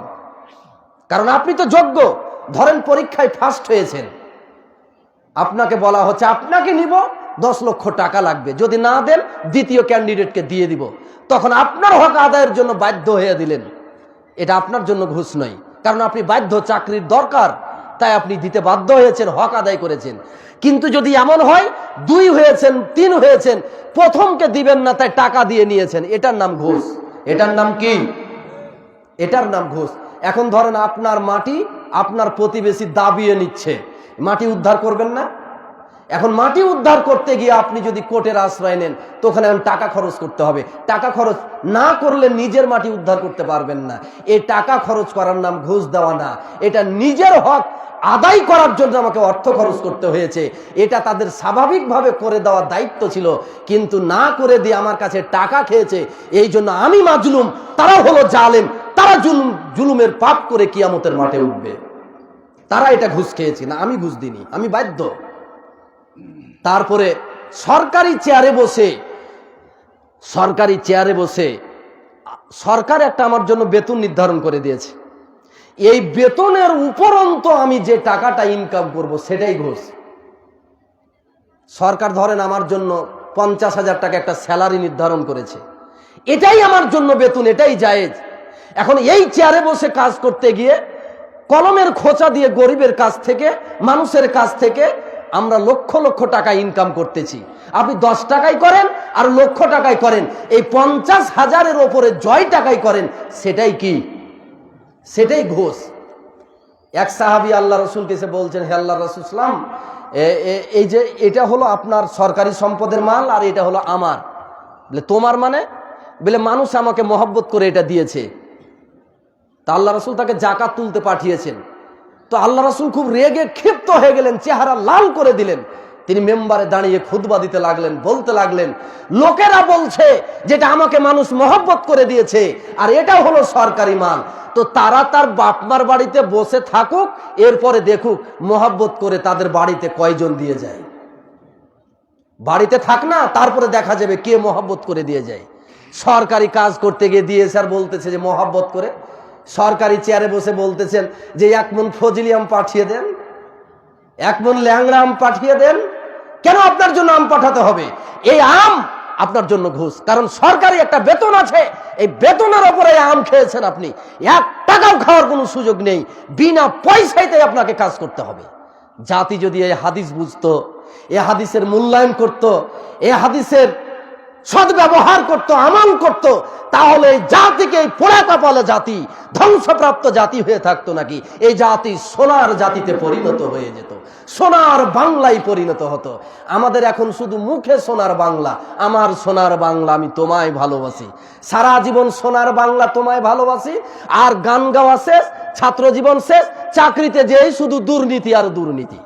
কারণ আপনি তো যোগ্য। ধরেন পরীক্ষায় ফার্স্ট হয়েছেন, আপনাকে বলা হচ্ছে আপনাকে নিব, 10 লক্ষ টাকা লাগবে, যদি না দেন দ্বিতীয় ক্যান্ডিডেটকে দিয়ে দিব, তখন আপনার হক আদায়ের জন্য বাধ্য হয়ে দিলেন। এটা আপনার জন্য ঘুষ নয়, কারণ আপনি বাধ্য, চাকরির দরকার, তাই আপনি দিতে বাধ্য হয়েছেন, হক আদায় করেছেন। কিন্তু যদি এমন হয় 2 হয়েছেন, 3 হয়েছেন, প্রথমকে দিবেন না তাই টাকা দিয়ে নিয়েছেন, এটার নাম ঘুষ। এটার নাম কি? এটার নাম ঘুষ। এখন ধরেন আপনার মাটি আপনার প্রতিবেশী দাবিয়ে নিচ্ছে, মাটি উদ্ধার করবেন না? এখন মাটি উদ্ধার করতে গিয়ে আপনি যদি কোর্টের আশ্রয় নেন তো ওখানে টাকা খরচ করতে হবে। টাকা খরচ না করলে নিজের মাটি উদ্ধার করতে পারবেন না। এই টাকা খরচ করার নাম ঘুষ দেওয়া না, এটা নিজের হক আদায় করার জন্য আমাকে অর্থ খরচ করতে হয়েছে, এটা তাদের স্বাভাবিকভাবে করে দেওয়ার দায়িত্ব ছিল, কিন্তু না করে দিয়ে আমার কাছে টাকা খেয়েছে, এই জন্য আমি মাজলুম, তারা হলো জালেম, তারা জুলুমের পাপ করে কিয়ামতের মাঠে উঠবে। তারা এটা ঘুষ খেয়েছে, না আমি ঘুষ দিইনি, আমি বাধ্য। তারপরে সরকারি চেয়ারে বসে সরকার একটা আমার জন্য বেতন নির্ধারণ করে দিয়েছে, এই বেতনের উপরন্ত আমি যে টাকাটা ইনকাম করব সেটাই ঘুষ। সরকার ধরেন আমার জন্য 50,000 টাকা একটা স্যালারি নির্ধারণ করেছে, এটাই আমার জন্য বেতন, এটাই জায়েজ। এখন এই চেয়ারে বসে কাজ করতে গিয়ে কলমের খোঁচা দিয়ে গরিবের কাছ থেকে, মানুষের কাছ থেকে আমরা লক্ষ লক্ষ টাকা ইনকাম করতেছি। আপনি 10 টাকায় করেন আর লক্ষ টাকায় করেন, এই 50,000-এর ওপরে জয় টাকায় করেন, সেটাই কি? সেটাই ঘুষ। এক সাহাবী আল্লাহ রসুলকে এসে বলছেন, হে আল্লাহ রসুল সাল্লাম, এই যে এটা হলো আপনার সরকারি সম্পদের মাল আর এটা হলো আমার। বলে তোমার মানে? বলে মানুষ আমাকে মহব্বত করে এটা দিয়েছে। তা আল্লাহ রসুল তাকে জাকাত তুলতে পাঠিয়েছেন। তো আল্লাহ রসুল খুব রেগে ক্ষিপ্ত হয়ে গেলেন, চেহারা লাল করে দিলেন। তিনি মেম্বারে দাঁড়িয়ে খুতবা দিতে লাগলেন, বলতে লাগলেন, লোকেরা বলছে যেটা আমাকে মানুষ মহব্বত করে দিয়েছে আর এটাও হলো সরকারি মাল, তো তারা তার বাপমার বাড়িতে বসে থাকুক, এরপরে দেখুক মহব্বত করে তাদের বাড়িতে কয়জন দিয়ে যায়। বাড়িতে থাক না, তারপরে দেখা যাবে কে মহব্বত করে দিয়ে যায়। সরকারি কাজ করতে গিয়ে দিয়েছে আর বলতেছে যে মহব্বত করে। সরকারি চেয়ারে বসে বলতেছেন যে 1 মণ ফজলি আম পাঠিয়ে দেন, 1 মণ ল্যাংড়া আম পাঠিয়ে দেন। কেন আপনার জন্য আম পাঠাতে হবে? এই আম আপনার জন্য ঘুষ, কারণ সরকারি একটা বেতন আছে, এই বেতনের উপরে আম খেয়েছেন আপনি, 1 টাকাও খাওয়ার কোনো সুযোগ নেই, বিনা পয়সাতে আপনাকে কাজ করতে হবে। জাতি যদি এই হাদিস বুঝতো, এই হাদিসের মূল্যায়ন করত, এই হাদিসের সদ্ব্যবহার করত, আমল করত, তাহলে এই জাতিকে এই পোড়া কপালে জাতি, ধ্বংসপ্রাপ্ত জাতি হয়ে থাকতো নাকি? এই জাতি সোনার জাতিতে পরিণত হয়ে যেত, সোনার বাংলায় পরিণত হতো। আমাদের এখন শুধু মুখে সোনার বাংলা, আমার সোনার বাংলা আমি তোমায় ভালোবাসি, সারা জীবন সোনার বাংলা তোমায় ভালোবাসি, আর গান গাওয়া শেষ, ছাত্র জীবন শেষ, চাকরিতে যেই শুধু দুর্নীতি আর দুর্নীতি।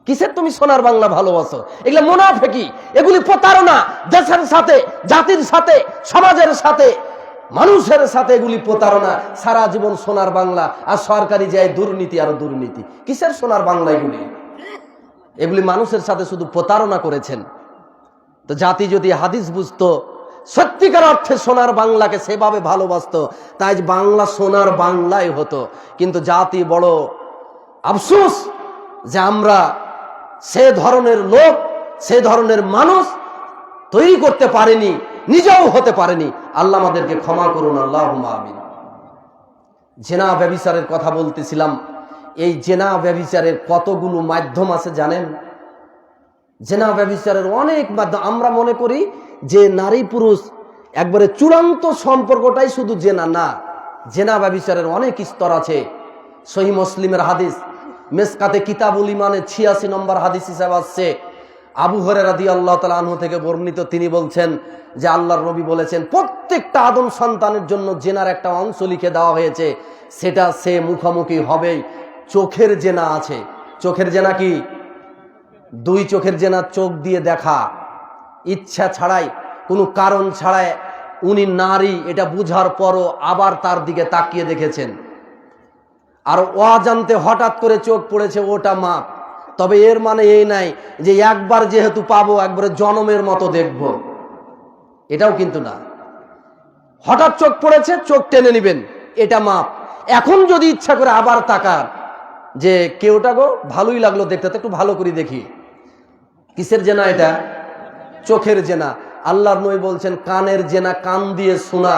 কিসের তুমি সোনার বাংলা ভালোবাসো? এগুলো মুনাফিকি, এগুলি প্রতারণা, দেশের সাথে, জাতির সাথে, সমাজের সাথে, মানুষের সাথে এগুলি প্রতারণা। সারা জীবন সোনার বাংলা আর সরকারি যায় দুর্নীতি আর দুর্নীতি। কিসের সোনার বাংলা এগুলি? এগুলি মানুষের সাথে শুধু প্রতারণা করেছেন। তো জাতি যদি হাদিস বুঝতো, সত্যিকার অর্থে সোনার বাংলাকে সেভাবে ভালোবাসতো, তাই বাংলা সোনার বাংলাই হতো। কিন্তু জাতি বড় আফসোস যে আমরা সে ধরনের লোক, সে ধরনের মানুষ তৈরি করতে পারেনি, নিজেও হতে পারেনি। আল্লাহ আমাদেরকে ক্ষমা করুন, আল্লাহুম্মা আমিন। জেনা ব্যভিচারের কথা বলতেছিলাম। এই জেনা ব্যভিচারের কতগুলো মাধ্যম আছে জানেন? জেনা ব্যভিচারের অনেক মাধ্যম। আমরা মনে করি যে নারী পুরুষ একবারে চূড়ান্ত সম্পর্কটাই শুধু জেনা, না, জেনা ব্যভিচারের অনেক স্তর আছে। সহিহ মুসলিমের হাদিস, মেসকাতে কিতাবুল ইমানে 86 নম্বর হাদিস হিসাবে আসছে, আবু হুরায়রা রাদিয়াল্লাহু তাআলা আনহু থেকে বর্ণিত। তিনি বলছেন যে আল্লাহর নবী বলেছেন, প্রত্যেকটা আদম সন্তানের জন্য জেনার একটা অংশ লিখে দেওয়া হয়েছে, সেটা সে মুখোমুখি হবেই। চোখের জেনা আছে। চোখের জেনা কি? 2 চোখের জেনা, চোখ দিয়ে দেখা, ইচ্ছা ছাড়াই, কোনো কারণ ছাড়াই উনি নারী এটা বুঝার পরও আবার তার দিকে তাকিয়ে দেখেছেন, আর অজান্তে হঠাৎ করে চোখ পড়েছে, ওটা মাপ। তবে এর মানে এই নাই যে একবার যেহেতু পাবো একবারে জনমের মতো দেখব, এটাও কিন্তু না। হঠাৎ চোখ পড়েছে, চোখ টেনে নিবেন, এটা মাপ। এখন যদি ইচ্ছা করে আবার তাকান যে কেউটা গো ভালোই লাগলো দেখতে, একটু ভালো করে দেখি। কিসের জেনা এটা? চোখের জেনা। আল্লাহর নবী বলছেন, কানের জেনা, কান দিয়ে শোনা,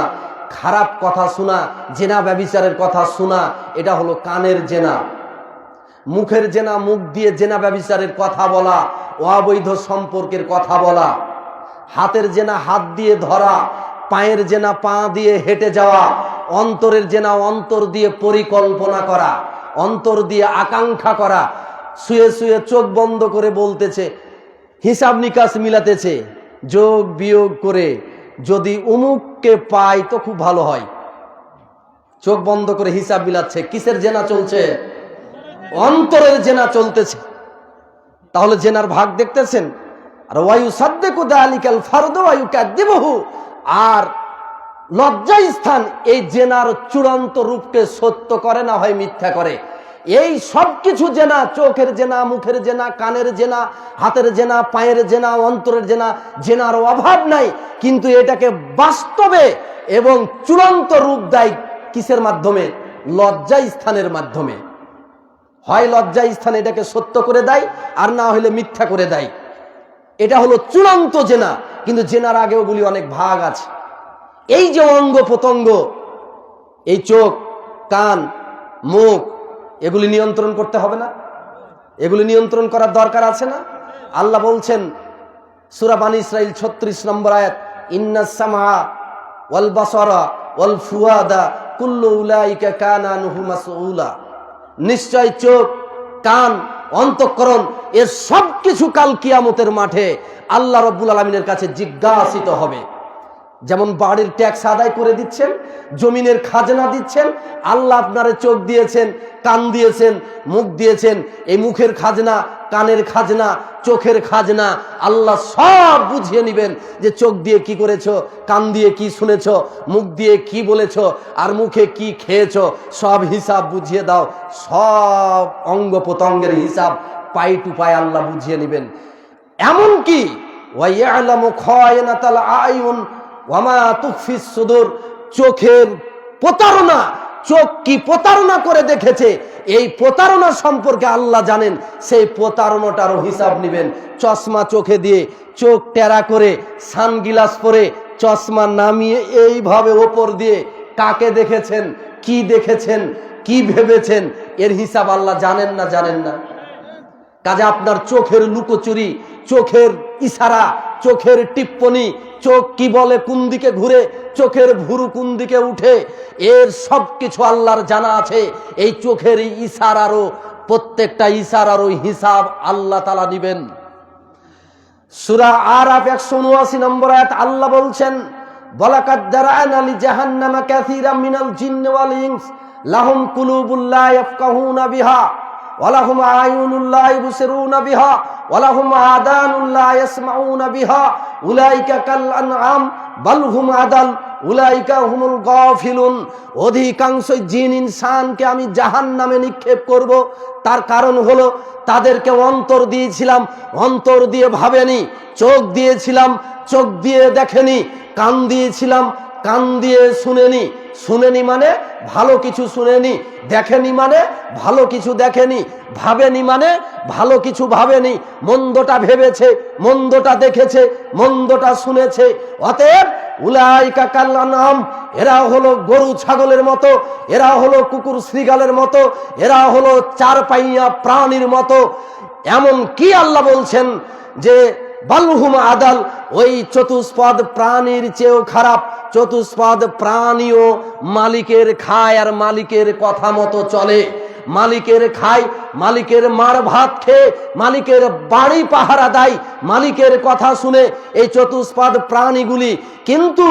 খারাপ কথা শোনা, জেনা ব্যভিচারের কথা শোনা, এটা হলো কানের জেনা। মুখের জেনা, মুখ দিয়ে জেনা ব্যভিচারের কথা বলা, অবৈধ সম্পর্কের কথা বলা, হাতের জেনা হাত দিয়ে ধরা, পায়ের জেনা পা দিয়ে হেঁটে যাওয়া, অন্তরের জেনা অন্তর দিয়ে পরিকল্পনা করা, অন্তর দিয়ে আকাঙ্ক্ষা করা, শুয়ে শুয়ে চোখ বন্ধ করে বলতেছে, হিসাব নিকাশ মিলাতেছে, যোগ বিয়োগ করে যদি উমুককে পাই তো খুব ভালো হয়। চোখ বন্ধ করে হিসাব মিলাচ্ছে। কিসের জেনা চলছে? অন্তরের জেনা চলতেছে। তাহলে জেনার ভাগ দেখতেছেন। আর ওয়ায়ু সাদ্দেকু দালিকাল ফারদু ওয়ায়ু কাদ্দিবহু, আর লজ্জা স্থান এই জেনার চূড়ান্ত রূপকে সত্য করে, না হয় মিথ্যা করে। এই সব কিছু জেনা, চোখের জেনা, মুখের জেনা, কানের জেনা, হাতের জেনা, পায়ের জেনা, অন্তরের জেনা, জেনার অভাব নাই। কিন্তু এটাকে বাস্তবে এবং চূড়ান্ত রূপ দেয় কিসের মাধ্যমে? লজ্জা স্থানের মাধ্যমে। হয় লজ্জা স্থান এটাকে সত্য করে দেয়, আর না হলে মিথ্যা করে দেয়। এটা হলো চূড়ান্ত জেনা। কিন্তু জেনার আগেও বলি অনেক ভাগ আছে। এই যে অঙ্গ প্রত্যঙ্গ, এই চোখ, কান, মুখ, এগুলি নিয়ন্ত্রণ করতে হবে না? এগুলি নিয়ন্ত্রণ করার দরকার আছে না? আল্লাহ বলছেন সূরা বানী ইসরাইল 36 নম্বর আয়াত, ইন্নাস সামআ ওয়াল বাসারা ওয়াল ফুয়াদা কুল্লু উলাইকা কানা আনহু মাসউলা। নিশ্চয় চোখ, কান, অন্তঃকরণ এর সব কিছু কাল কিয়ামতের মাঠে আল্লাহ রাব্বুল আলামিনের কাছে জিজ্ঞাসিত হবে। যেমন বাড়ির ট্যাক্স আদায় করে দিচ্ছেন, জমিনের খাজনা দিচ্ছেন, আল্লাহ আপনারে চোখ দিয়েছেন, কান দিয়েছেন, মুখ দিয়েছেন। এই মুখের খাজনা, কানের খাজনা, চোখের খাজনা আল্লাহ সব বুঝিয়ে নিবেন যে চোখ দিয়ে কি করেছো, কান দিয়ে কি শুনেছো, মুখ দিয়ে কি বলেছো, আর মুখে কি খেয়েছো, সব হিসাব বুঝিয়ে দাও। সব অঙ্গ প্রত্যঙ্গের হিসাব পাই টু পাই আল্লাহ বুঝিয়ে নিবেন। এমনকি ওয়াইয়ালামু খায়নাতাল আয়ুন ওয়ামা তুখফিস সুদূর, চোখের প্রতারণা, চোখ কি প্রতারণা করে দেখেছে এই প্রতারণা সম্পর্কে আল্লাহ জানেন। সেই প্রতারণাটারও হিসাব নেবেন। চশমা চোখে দিয়ে, চোখ টেরা করে, সানগ্লাস পরে, চশমা নামিয়ে এইভাবে ওপর দিয়ে কাকে দেখেছেন, কি দেখেছেন, কি ভেবেছেন, এর হিসাব আল্লাহ জানেন না? জানেন না? কাজে আপনার চোখের লুকোচুরি, চোখের ইশারা, চোখের টিপ্পনি, চোখ কি বলে, কোন দিকে ঘুরে, চোখের ভুরু কোন দিকে উঠে, এর সব কিছু আল্লাহর জানা আছে। এই চোখের ইশারারও, প্রত্যেকটা ইশারারও হিসাব আল্লাহ তাআলা দিবেন। সূরা আরাফ 179 নম্বর আয়াত আল্লাহ বলছেন, ওয়ালাকাদ দারা'না লি জাহান্নামা কাসীরাম মিনাল জিন্নি ওয়াল ইনস লাহুম কুলুবুল লা ইয়াফকাহুনা বিহা ওয়ালাহুম আয়ুনুল লা ইবসিরুনা বিহা ওয়ালাহুম আদানুল লা ইয়াসমাউনা বিহা উলাইকা কাল আনআম বাল হুম আদাল উলাইকা হুমুল গাফিলুন। অধিকাংশ জিন ইনসানকে আমি জাহান্নামে নিক্ষেপ করব। তার কারণ হলো তাদেরকে অন্তর দিয়েছিলাম, অন্তর দিয়ে ভাবেনি। চোখ দিয়েছিলাম, চোখ দিয়ে দেখেনি। কান দিয়েছিলাম, কান দিয়ে শুনেনি। শুনেনি মানে ভালো কিছু শুনেনি, দেখেনি মানে ভালো কিছু দেখেনি, ভাবেনি মানে ভালো কিছু ভাবেনি। মন্দটা ভেবেছে, মন্দটা দেখেছে, মন্দটা শুনেছে। অতএব উলাইকা কাল আনআম, এরা হলো গরু ছাগলের মতো, এরা হলো কুকুর শ্রীগালের মতো, এরা হলো চারপাইয়া প্রাণীর মতো। এমন কি আল্লাহ বলছেন যে বালহুম আদাল, ওই চতুষ্পদ প্রাণীর চেয়েও খারাপ। চতুষ্পদ প্রাণীও মালিকের খায় আর মালিকের কথা মতো চলে। মালিকের খায়, মালিকের মার ভাত খেয়ে, মালিকের বাড়ি পাহারা দেয়, মালিকের কথা শুনে এই চতুষ্পদ প্রাণীগুলি। কিন্তু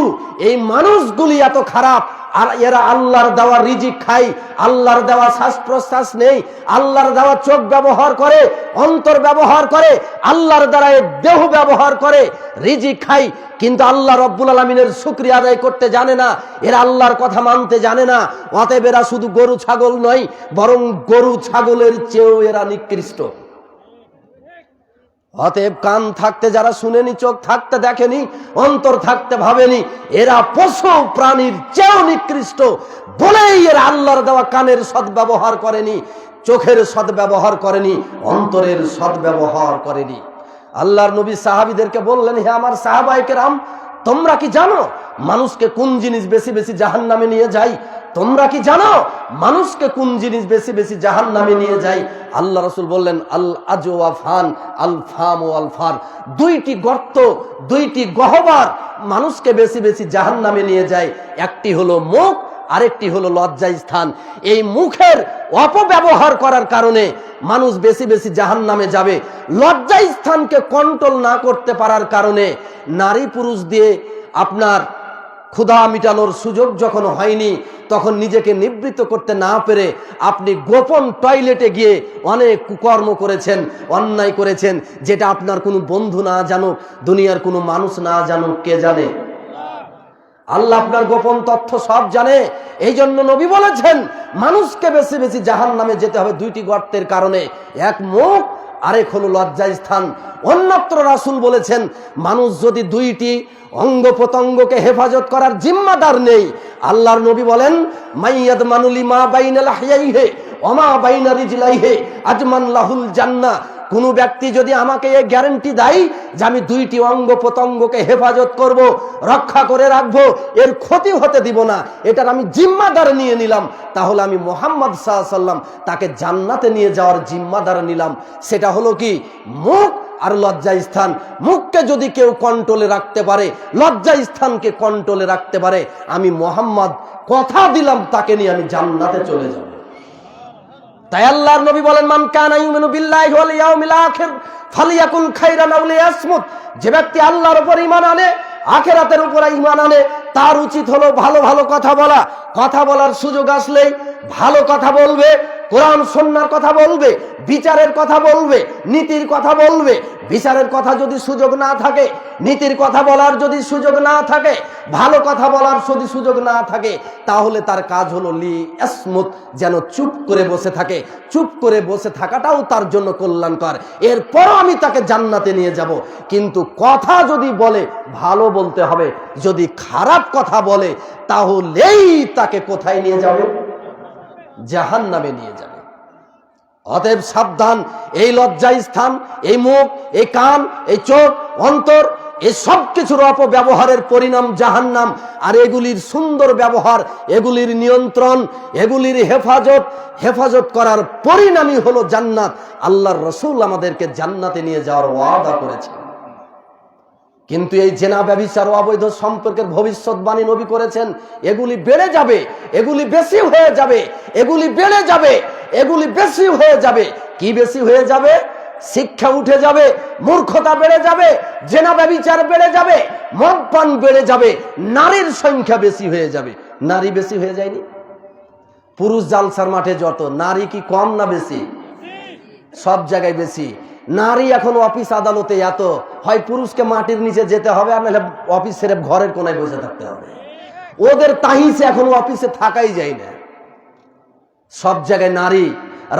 এই মানুষগুলি এত খারাপ, আর এরা আল্লাহর দেওয়া রিজিক খায়, আল্লাহর দেওয়া শ্বাস প্রশ্বাস নেই, আল্লাহর দেওয়া চোখ ব্যবহার করে, অন্তর ব্যবহার করে, আল্লাহর দ্বারা দেহ ব্যবহার করে, রিজিক খায়। কিন্তু আল্লাহ রব্বুল আলামিনের শুকরিয়া আদায় করতে জানে না, এরা আল্লাহর কথা মানতে জানে না। অতএব এরা শুধু গরু ছাগল নয়, বরং গরু ছাগলের চেয়েও এরা নিকৃষ্ট। অতএব কান থাকতে যারা শুনেনি, চোখ থাকতে দেখেনি, অন্তর থাকতে ভাবেনি, এরা পশু প্রাণীর চেয়েও নিকৃষ্ট। বলেই এরা আল্লাহর দেওয়া কানের সদ্ব্যবহার করেনি, চোখের সদ্ব্যবহার করেনি, অন্তরের সদ্ব্যবহার করেনি। আল্লাহর নবী সাহাবীদেরকে বললেন, হে আমার সাহাবায়ে কেরাম, তোমরা কি জানো মানুষকে কোন জিনিস বেশি বেশি জাহান্নামে নিয়ে যায়? তোমরা কি জানো মানুষকে কোন জিনিস বেশি বেশি জাহান্নামে নিয়ে যায়? আল্লাহ রাসূল বললেন, আল আজওয়াফান আল ফাম ওয়াল ফার, দুইটি গর্ত, দুইটি গহ্বর মানুষকে বেশি বেশি জাহান্নামে নিয়ে যায়। একটি হলো মুখ, আরেকটি হলো লজ্জা স্থান। এই মুখের অপব্যবহার করার কারণে মানুষ বেশি বেশি জাহান্নামে যাবে। লজ্জা স্থানকে কন্ট্রোল না করতে পারার কারণে নারী পুরুষ দিয়ে আপনার ক্ষুধা মিটানোর সুযোগ যখন হয়নি, তখন নিজেকে নিবৃত্ত করতে না পেরে আপনি গোপন টয়লেটে গিয়ে অনেক কুকর্ম করেছেন, অন্যায় করেছেন, যেটা আপনার কোনো বন্ধু না জানুক, দুনিয়ার কোনো মানুষ না জানুক, কে জানে? আল্লাহ আপনার গোপন তথ্য সব জানে। এই জন্য নবী বলেছেন মানুষকে বেশি বেশি জাহান্নামে যেতে হবে দুইটি গর্তের কারণে, এক মুখ, আরেক হলো লজ্জা স্থান। অন্যত্র রাসূল বলেছেন মানুষ যদি দুইটি অঙ্গ প্রত্যঙ্গকে হেফাজত করার জিম্মাদার নেই, আল্লাহর নবী বলেন মাইয়াদ মানুলি মা বাইনা লাহইয়াইহি ওয়া মা বাইনা রিজলাইহি আজমান লাহুল জান্নাহ। কোন ব্যক্তি যদি আমাকে এই গ্যারান্টি দেয় যে আমি দুইটি অঙ্গ প্রত্যঙ্গকে হেফাজত করব, রক্ষা করে রাখবো, এর ক্ষতি হতে দিব না, এটার আমি জিম্মাদার নিয়ে নিলাম, তাহলে আমি মুহাম্মদ সাল্লাল্লাহু আলাইহি ওয়াসাল্লাম তাকে জান্নাতে নিয়ে যাওয়ার জিম্মাদার নিলাম। সেটা হলো কি? মুখ আর লজ্জা স্থান। মুখকে যদি কেউ কন্ট্রোলে রাখতে পারে, লজ্জা স্থানকে কন্ট্রোলে রাখতে পারে, আমি মুহাম্মদ কথা দিলাম তাকে নিয়ে আমি জান্নাতে চলে যাব। তাই আল্লাহর নবী বলেন মান কানা ইউমিনু বিল্লাহি ওয়াল ইয়াউমিল আখির ফালিয়াকুল খাইরান আও লিয়াসমুত। যে ব্যক্তি আল্লাহর উপর ঈমান আনে, আখিরাতের উপর ঈমান আনে, তার উচিত হলো ভালো ভালো কথা বলা। কথা বলার সুযোগ আসলেই ভালো কথা বলবে, কোরআন সুন্নাহর কথা বলবে, বিচারের কথা বলবে, নীতির কথা বলবে। বিচারের কথা যদি সুযোগ না থাকে, নীতির কথা বলার যদি সুযোগ না থাকে, ভালো কথা বলার যদি সুযোগ না থাকে, তাহলে তার কাজ হলো লি ইয়াসমুত, যেন চুপ করে বসে থাকে। চুপ করে বসে থাকাটাও তার জন্য কল্যাণকর। এরপরও আমি তাকে জান্নাতে নিয়ে যাব। কিন্তু কথা যদি বলে ভালো বলতে হবে, যদি খারাপ কথা বলে তাহলেই তাকে কোথায় নিয়ে যাবে? জাহান্নামে নিয়ে যাবে। অতএব সাবধান, এই লজ্জা স্থান, এই মুখ, এই কান, এই চোখ, অন্তর, এই সব কিছুর অপব্যবহারের পরিণাম জাহান্নাম। আর এগুলির সুন্দর ব্যবহার, এগুলির নিয়ন্ত্রণ, এগুলির হেফাজত করার পরিণামই হলো জান্নাত। আল্লাহর রাসূল আমাদেরকে জান্নাতে নিয়ে যাওয়ার ওয়াদা করেছেন। কিন্তু এই জেনা, ব্যভিচার ও অবৈধ সম্পর্কের ভবিষ্যৎবাণী নবী করেছেন এগুলি বেড়ে যাবে, এগুলি বেশি হয়ে যাবে, এগুলি বেড়ে যাবে, এগুলি বেশি হয়ে যাবে। কি বেশি হয়ে যাবে? শিক্ষা উঠে যাবে, মূর্খতা বেড়ে যাবে, জেনা ব্যভিচার বেড়ে যাবে, মদ পান বেড়ে যাবে, নারীর সংখ্যা বেশি হয়ে যাবে। নারী বেশি হয়ে যায়নি? পুরুষ জালসার মাঠে যত, নারী কি কম না বেশি? সব জায়গায় বেশি। নারী এখন অফিস আদালতে এত, হয় পুরুষকে মাটির নিচে যেতে হবে, আর নাহলে অফিস ছেড়ে ঘরের কোনায় বসে থাকতে হবে। ওদের তাহিসে এখন অফিসে থাকাই যায় না। সব জায়গায় নারী,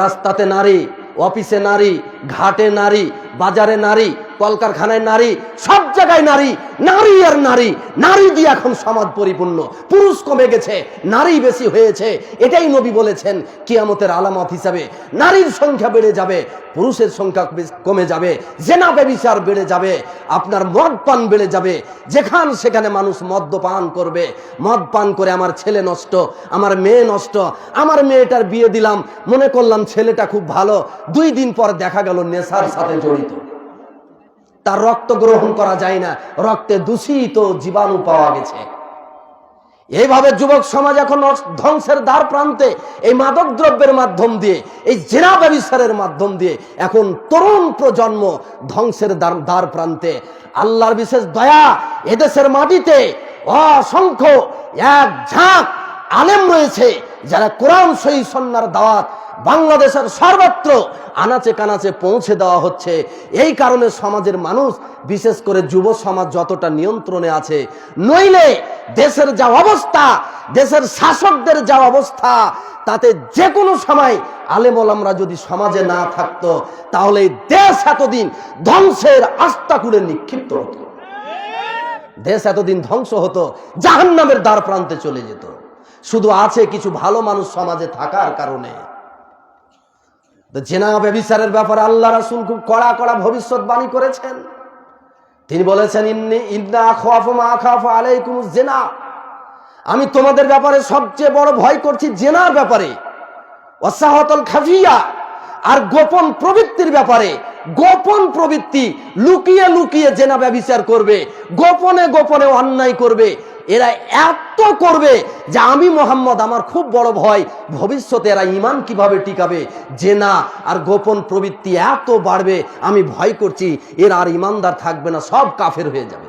রাস্তাতে নারী, অফিসে নারী, ঘাটে নারী, বাজারে নারী, কলকারখানায় নারী, সব জায়গায় নারী, নারী আর নারী। নারী দিয়ে এখন সমাজ পরিপূর্ণ। পুরুষ কমে গেছে, নারী বেশি হয়েছে। এটাই নবী বলেছেন কিয়ামতের আলামত হিসাবে নারীর সংখ্যা বেড়ে যাবে, পুরুষের সংখ্যা কমে যাবে, জেনা ব্যভিচার বেড়ে যাবে, আপনার মদ পান বেড়ে যাবে। যেখান সেখানে মানুষ মদ্যপান করবে, মদ পান করে আমার ছেলে নষ্ট, আমার মেয়ে নষ্ট। আমার মেয়েটার বিয়ে দিলাম, মনে করলাম ছেলেটা খুব ভালো, 2 দিন পর দেখা গেল নেশার সাথে জড়িত। তার রক্ত গ্রহণ করা যায় না, রক্তে দূষিত জীবাণু পাওয়া গেছে। এইভাবে যুবক সমাজ এখন ধ্বংসের দ্বার প্রান্তে। এই মাদক দ্রব্যের মাধ্যম দিয়ে, এই জেনা ব্যভিচারের মাধ্যম দিয়ে এখন তরুণ প্রজন্ম ধ্বংসের দ্বার প্রান্তে। আল্লাহর বিশেষ দয়া, এদেশের মাটিতে অসংখ্য এক ঝাঁক আলেম রয়েছে যারা কোরআন সহিহ সুন্নাহর দাওয়াত বাংলাদেশের সর্বত্র আনাচে কানাচে পৌঁছে দেওয়া হচ্ছে। এই কারণে সমাজের মানুষ, বিশেষ করে যুব সমাজ যতটা নিয়ন্ত্রণে আছে। নইলে দেশের যা অবস্থা, দেশের শাসকদের যা অবস্থা, তাতে যে কোনো সময় আলেম ওলামারা যদি সমাজে না থাকতো, তাহলে দেশ এতদিন ধ্বংসের আস্তাকুড়ে নিক্ষিপ্ত হতো। দেশ এতদিন ধ্বংস হতো, জাহান্নামের দ্বার প্রান্তে চলে যেত। শুধু আছে কিছু ভালো মানুষ সমাজে থাকার কারণে। জেনা ব্যভিচারের ব্যাপারে আল্লাহ রাসূল খুব কড়া কড়া ভবিষ্যৎবাণী করেছেন।
তিনি বলেছেন ইন্না আখাফু মা আখাফু আলাইকুমুজ জিনা, আমি তোমাদের ব্যাপারে সবচেয়ে বড় ভয় করছি জেনার ব্যাপারে, ওয়াসাহাতুল খাফিয়া, আর গোপন প্রবৃত্তির ব্যাপারে। গোপন প্রবৃত্তি, লুকিয়ে লুকিয়ে জেনা ব্যভিচার করবে, গোপনে গোপনে অন্যায় করবে, এরা এত করবে যে আমি মোহাম্মদ, আমার খুব বড় ভয় ভবিষ্যতে এরা ঈমান কিভাবে টিকাবে। জেনা আর গোপন প্রবৃত্তি এত বাড়বে, আমি ভয় করছি এরা আর ঈমানদার থাকবে না, সব কাফের হয়ে যাবে।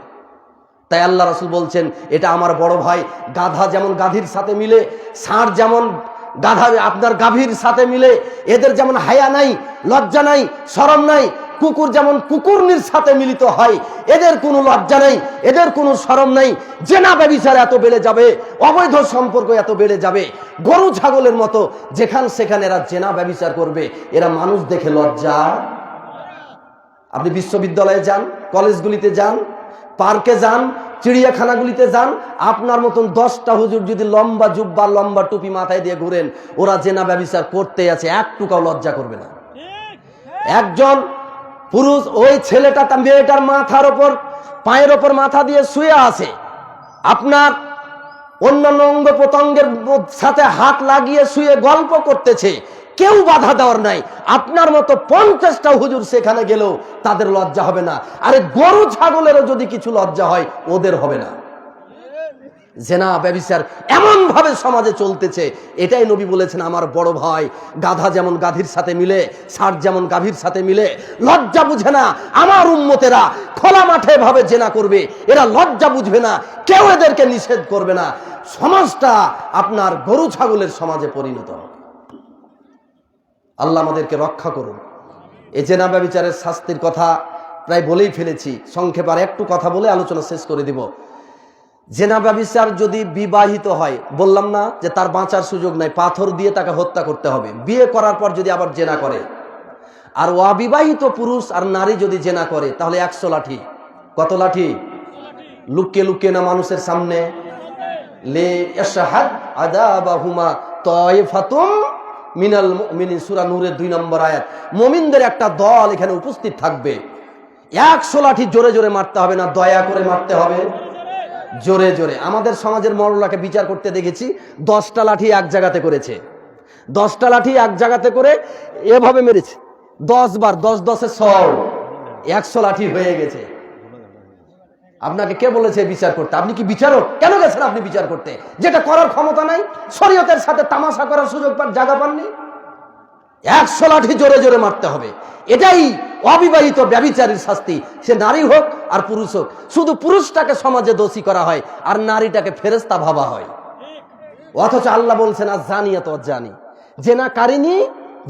তাই আল্লাহ রাসূল বলছেন এটা আমার বড় ভয়। গাধা যেমন গাধীর সাথে মিলে, ষাঁড় যেমন গাধা আপনার গাভীর সাথে মিলে, এদের যেমন হায়া নাই, লজ্জা নাই, শরম নাই, কুকুর যেমন কুকুরনির সাথে মিলিত হয়, এদের কোনো লজ্জা নেই, এদের কোনো শরম নেই। জেনা ব্যভিচার এত বেড়ে যাবে, অবৈধ সম্পর্ক এত বেড়ে যাবে, গরু ছাগলের মতো যেখান সেখানে এরা জেনা ব্যভিচার করবে। এরা মানুষ দেখে লজ্জা। আপনি বিশ্ববিদ্যালয়ে যান, কলেজগুলিতে যান, পার্কে যান, চিড়িয়াখানাগুলিতে যান, আপনার মতন 10টা হুজুর যদি লম্বা জুব্বা লম্বা টুপি মাথায় দিয়ে ঘুরেন, ওরা জেনা ব্যভিচার করতে আছে, একটুকাও লজ্জা করবে না। একজন পুরুষ ওই ছেলেটা তার মেয়েটার মাথার ওপর, পায়ের ওপর মাথা দিয়ে শুয়ে আছে, আপনার অন্যান্য অঙ্গ প্রত্যঙ্গের সাথে হাত লাগিয়ে শুয়ে গল্প করতেছে, কেউ বাধা দেওয়ার নাই। আপনার মতো 50টা হুজুর সেখানে গেলেও তাদের লজ্জা হবে না। আরে গরু ছাগলেরও যদি কিছু লজ্জা হয়, ওদের হবে না। জেনা ব্যভিচার এমন ভাবে সমাজে চলতেছে, এটাই নবী বলেছেন আমার বড় ভয়। গাধা যেমন গাধীর সাথে মিলে, ষাঁড় যেমন গাভীর সাথে মিলে, লজ্জা বুঝে না আমার উম্মতেরা খোলা মাঠে ভাবে জেনা করবে, এরা লজ্জা বুঝবে না, কেউ এদেরকে নিষেধ করবে না, সমাজটা আপনার গরু ছাগলের সমাজে পরিণত হবে। আল্লাহ আমাদেরকে রক্ষা করুন। এই জেনা ব্যভিচারের শাস্তির কথা প্রায় বলেই ফেলেছি, সংক্ষেপে আর একটু কথা বলে আলোচনা শেষ করে দিব। জেনা ব্যভিচার যদি বিবাহিত হয়, বললাম না যে তার বাঁচার সুযোগ নাই, পাথর দিয়ে তাকে হত্যা করতে হবে। বিয়ে করার পর যদি আবার জেনা করে, আর অবিবাহিত পুরুষ আর নারী যদি জেনা করে, তাহলে 100 লাঠি। কত লাঠি? লুকিয়ে লুকিয়ে না, মানুষের সামনে। লে ইয়াশহাদ আযাবাহুমা তায়ফাতুম মিনাল মুমিনিন, সূরা নূরের 2 নম্বর আয়াত। মুমিনদের একটা দল এখানে উপস্থিত থাকবে। 100 লাঠি জোরে জোরে মারতে হবে না, দয়া করে মারতে হবে, জোরে জোরে। আমাদের সমাজের মরলাকে বিচার করতে দেখেছি, 10টা লাঠি এক জায়গাতে করেছে, 10টা লাঠি এক জায়গাতে করে এভাবে মেরেছে 10 বার, 10 10 100, 100 লাঠি হয়ে গেছে। আপনাকে কে বলেছে বিচার করতে? আপনি কি বিচারক? কেন গেছেন আপনি বিচার করতে? যেটা করার ক্ষমতা নাই, শরীয়তের সাথে তামাশা করার সুযোগ জায়গা পাননি। 100 লাঠি জোরে জোরে মারতে হবে। এটাই অবিবাহিত ব্যভিচারীর শাস্তি, সে নারী হোক আর পুরুষ হোক। শুধু পুরুষটাকে সমাজে দোষী করা হয় আর নারীটাকে ফেরেশতা ভাবা হয়। অথচ আল্লাহ বলছেন আজ জানিয়াত জানি, জেনাকারিনী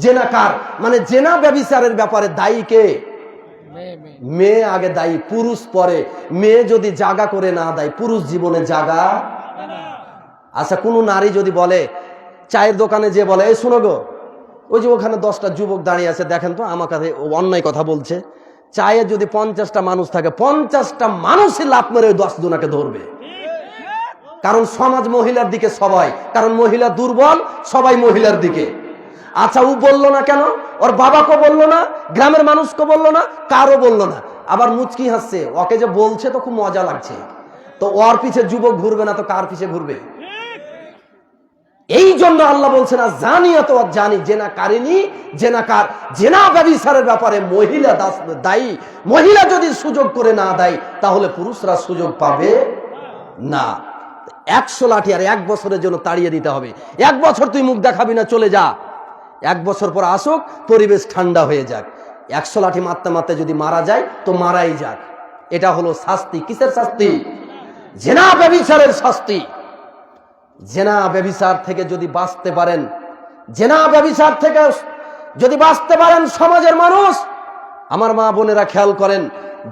জেনাকার, মানে জেনা ব্যভিচারের ব্যাপারে দায়ী কে? মেয়ে আগে দায়ী, পুরুষ পরে। মেয়ে যদি জাগা করে না দেয়, পুরুষ জীবনে জাগা। আচ্ছা, কোন নারী যদি বলে, চায়ের দোকানে যে বলে, এই শোনো গো, ওই যে ওখানে 10টা যুবক দাঁড়িয়ে আছে, দেখেন তো আমার কাছে অন্যায় কথা বলছে, চায়ে যদি 50টা মানুষ থাকে, 50টা মানুষই লাভ মেরে ওই 10 জনাকে ধরবে। কারণ সমাজ মহিলার দিকে সবাই, কারণ মহিলা দুর্বল, সবাই মহিলার দিকে। আচ্ছা, ও বললো না কেন? ওর বাবাকে বললো না, গ্রামের মানুষকে বললো না, কারো বললো না, আবার মুচকি হাসছে। ওকে যে বলছে তো খুব মজা লাগছে, তো ওর পিছে যুবক ঘুরবে না তো কার পিছে ঘুরবে? এই জন্য আল্লাহ বলছেন আর জানিয়াত জানি, জেনাকারিনী জেনাকার। জেনা ব্যভিচারের ব্যাপারে মহিলা দায়ী। মহিলা যদি সুযোগ করে না দেয়, তাহলে পুরুষরা সুযোগ পাবে না। 100 লাঠি আর 1 বছরের জন্য তাড়িয়ে দিতে হবে। 1 বছর তুই মুখ দেখাবি না, চলে যা। 1 বছর পর আসুক, পরিবেশ ঠান্ডা হয়ে যাক। 100 লাঠি মারতে মারতে যদি মারা যায় তো মারাই যাক। এটা হলো শাস্তি। কিসের শাস্তি? জেনা ব্যভিচারের শাস্তি। জেনা ব্যভিচার থেকে যদি বাঁচতে পারেন, জেনা ব্যভিচার থেকে যদি বাঁচতে পারেন সমাজের মানুষ, আমার মা বোনেরা খেয়াল করেন,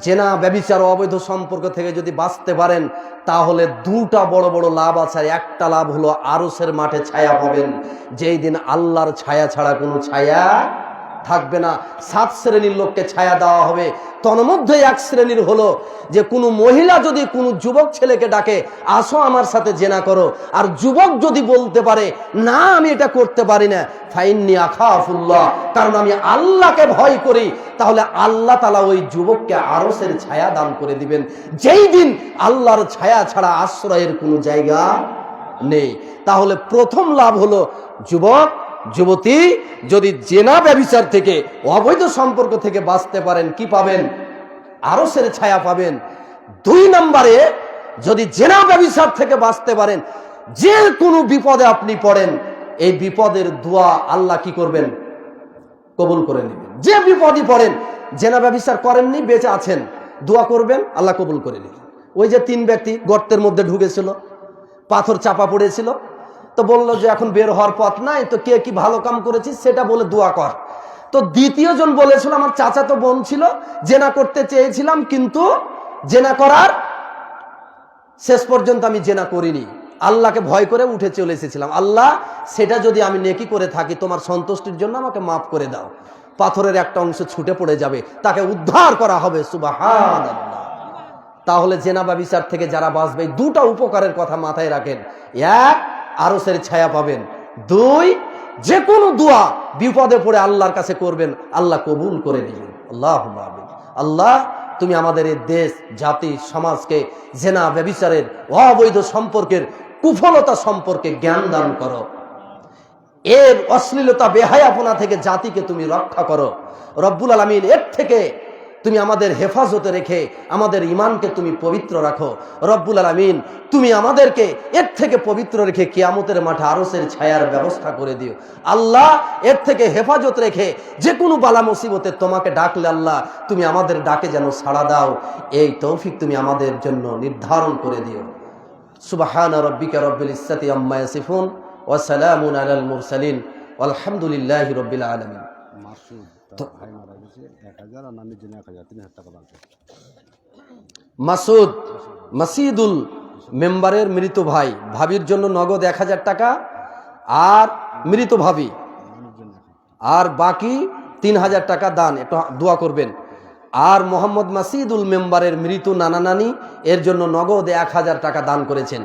জেনা ব্যভিচার অবৈধ সম্পর্ক থেকে যদি বাঁচতে পারেন, তাহলে 2টা বড় বড় লাভ আছে। একটা লাভ হলো আরশের মাঠে ছায়া পাবেন, যেই দিন আল্লাহর ছায়া ছাড়া কোনো ছায়া থাকবে না। 7 শ্রেণীর লোককে ছায়া দেওয়া হবে। তন্মধ্যে এক শ্রেণীর হলো যে কোনো মহিলা যদি কোনো যুবক ছেলেকে ডাকে, আসো আমার সাথে জেনা করো, আর যুবক যদি বলতে পারে না আমি এটা করতে পারি না, ফাইন্নি আখাফুল্লাহ, কারণ আমি আল্লাহকে ভয় করি, তাহলে আল্লাহ তাআলা ওই যুবককে আরশের ছায়া দান করে দিবেন, যেই দিন আল্লাহর ছায়া ছাড়া আশ্রয়ের কোনো জায়গা নেই। তাহলে প্রথম লাভ হলো যুবক যুবতী যদি জেনা ব্যভিচার থেকে, অবৈধ সম্পর্ক থেকে বাঁচতে পারেন, কি পাবেন? আরশের ছায়া পাবেন। 2 নম্বরে যদি জেনা ব্যভিচার থেকে বাঁচতে পারেন, যে কোনো বিপদে আপনি পড়েন, এই বিপদের দোয়া আল্লাহ কি করবেন? কবুল করে নেবেন। যে বিপদই পড়েন, জেনা ব্যভিচার করেননি, বেঁচে আছেন, দোয়া করবেন, আল্লাহ কবুল করে নেবেন। ওই যে 3 ব্যক্তি গর্তের মধ্যে ঢুকেছিল, পাথর চাপা পড়েছিল, তো বললো যে এখন বের হওয়ার পথ নাই, তো কে কি ভালো কাম করেছিস সেটা বলে দোয়া কর। তো দ্বিতীয় জন বলেছিল আমার চাচাতো বোন ছিল, জেনা করতে চেয়েছিলাম কিন্তু জেনা করার শেষ পর্যন্ত আমি জেনা করিনি, আল্লাহকে ভয় করে উঠে চলে এসেছিলাম, আল্লাহ সেটা যদি আমি নেকি করে থাকি তোমার সন্তুষ্টির জন্য আমাকে মাফ করে দাও। পাথরের একটা অংশ ছুটে পড়ে যাবে, তাকে উদ্ধার করা হবে, সুবহানাল্লাহ। তাহলে জেনা ব্যভিচার থেকে যারা বাঁচবে, 2টা উপকারের কথা মাথায় রাখেন। 1, আরশের ছায়া পাবেন। 2, যে কোনো দোয়া বিপদে পড়ে আল্লাহর কাছে করবেন, আল্লাহ কবুল করে নেবেন। আল্লাহুম্মা আমিন। আল্লাহ তুমি আমাদের এই দেশ, জাতি, সমাজকে জেনা ব্যভিচারের, অবৈধ সম্পর্কের, কুফলতা সম্পর্কে জ্ঞান দান করো। এর অশ্লীলতা, বেহায়াপনা থেকে জাতিকে তুমি রক্ষা করো রব্বুল আলামিন। এর থেকে তুমি আমাদের হেফাজতে রেখে আমাদের ঈমানকে তুমি পবিত্র রাখো রব্বুল আলামিন। তুমি আমাদেরকে এর থেকে পবিত্র রেখে কিয়ামতের মাঠে আরশের ছায়ার ব্যবস্থা করে দিও আল্লাহ। এর থেকে হেফাজত রেখে যে কোনো বালা মুসিবতে তোমাকে ডাকলে আল্লাহ তুমি আমাদের ডাকে যেন সাড়া দাও, এই তৌফিক তুমি আমাদের জন্য নির্ধারণ করে দিও। সুবহানা রাব্বিকা রাব্বিল ইজ্জাতি আম্মা ইয়াসিফুন ওয়া সালামুন আলাল মুরসালিন আলহামদুলিল্লাহি রাব্বিল আলামিন। মাসুদ মাসিদুল মেম্বারের মৃত ভাই, ভাবির জন্য নগদ 1000 টাকা, আর মৃত ভাবি, আর বাকি 3000 টাকা দান, একটু দোয়া করবেন। আর মোহাম্মদ মাসিদুল মেম্বারের মৃত নানা নানি, এর জন্য নগদ 1000 টাকা দান করেছেন।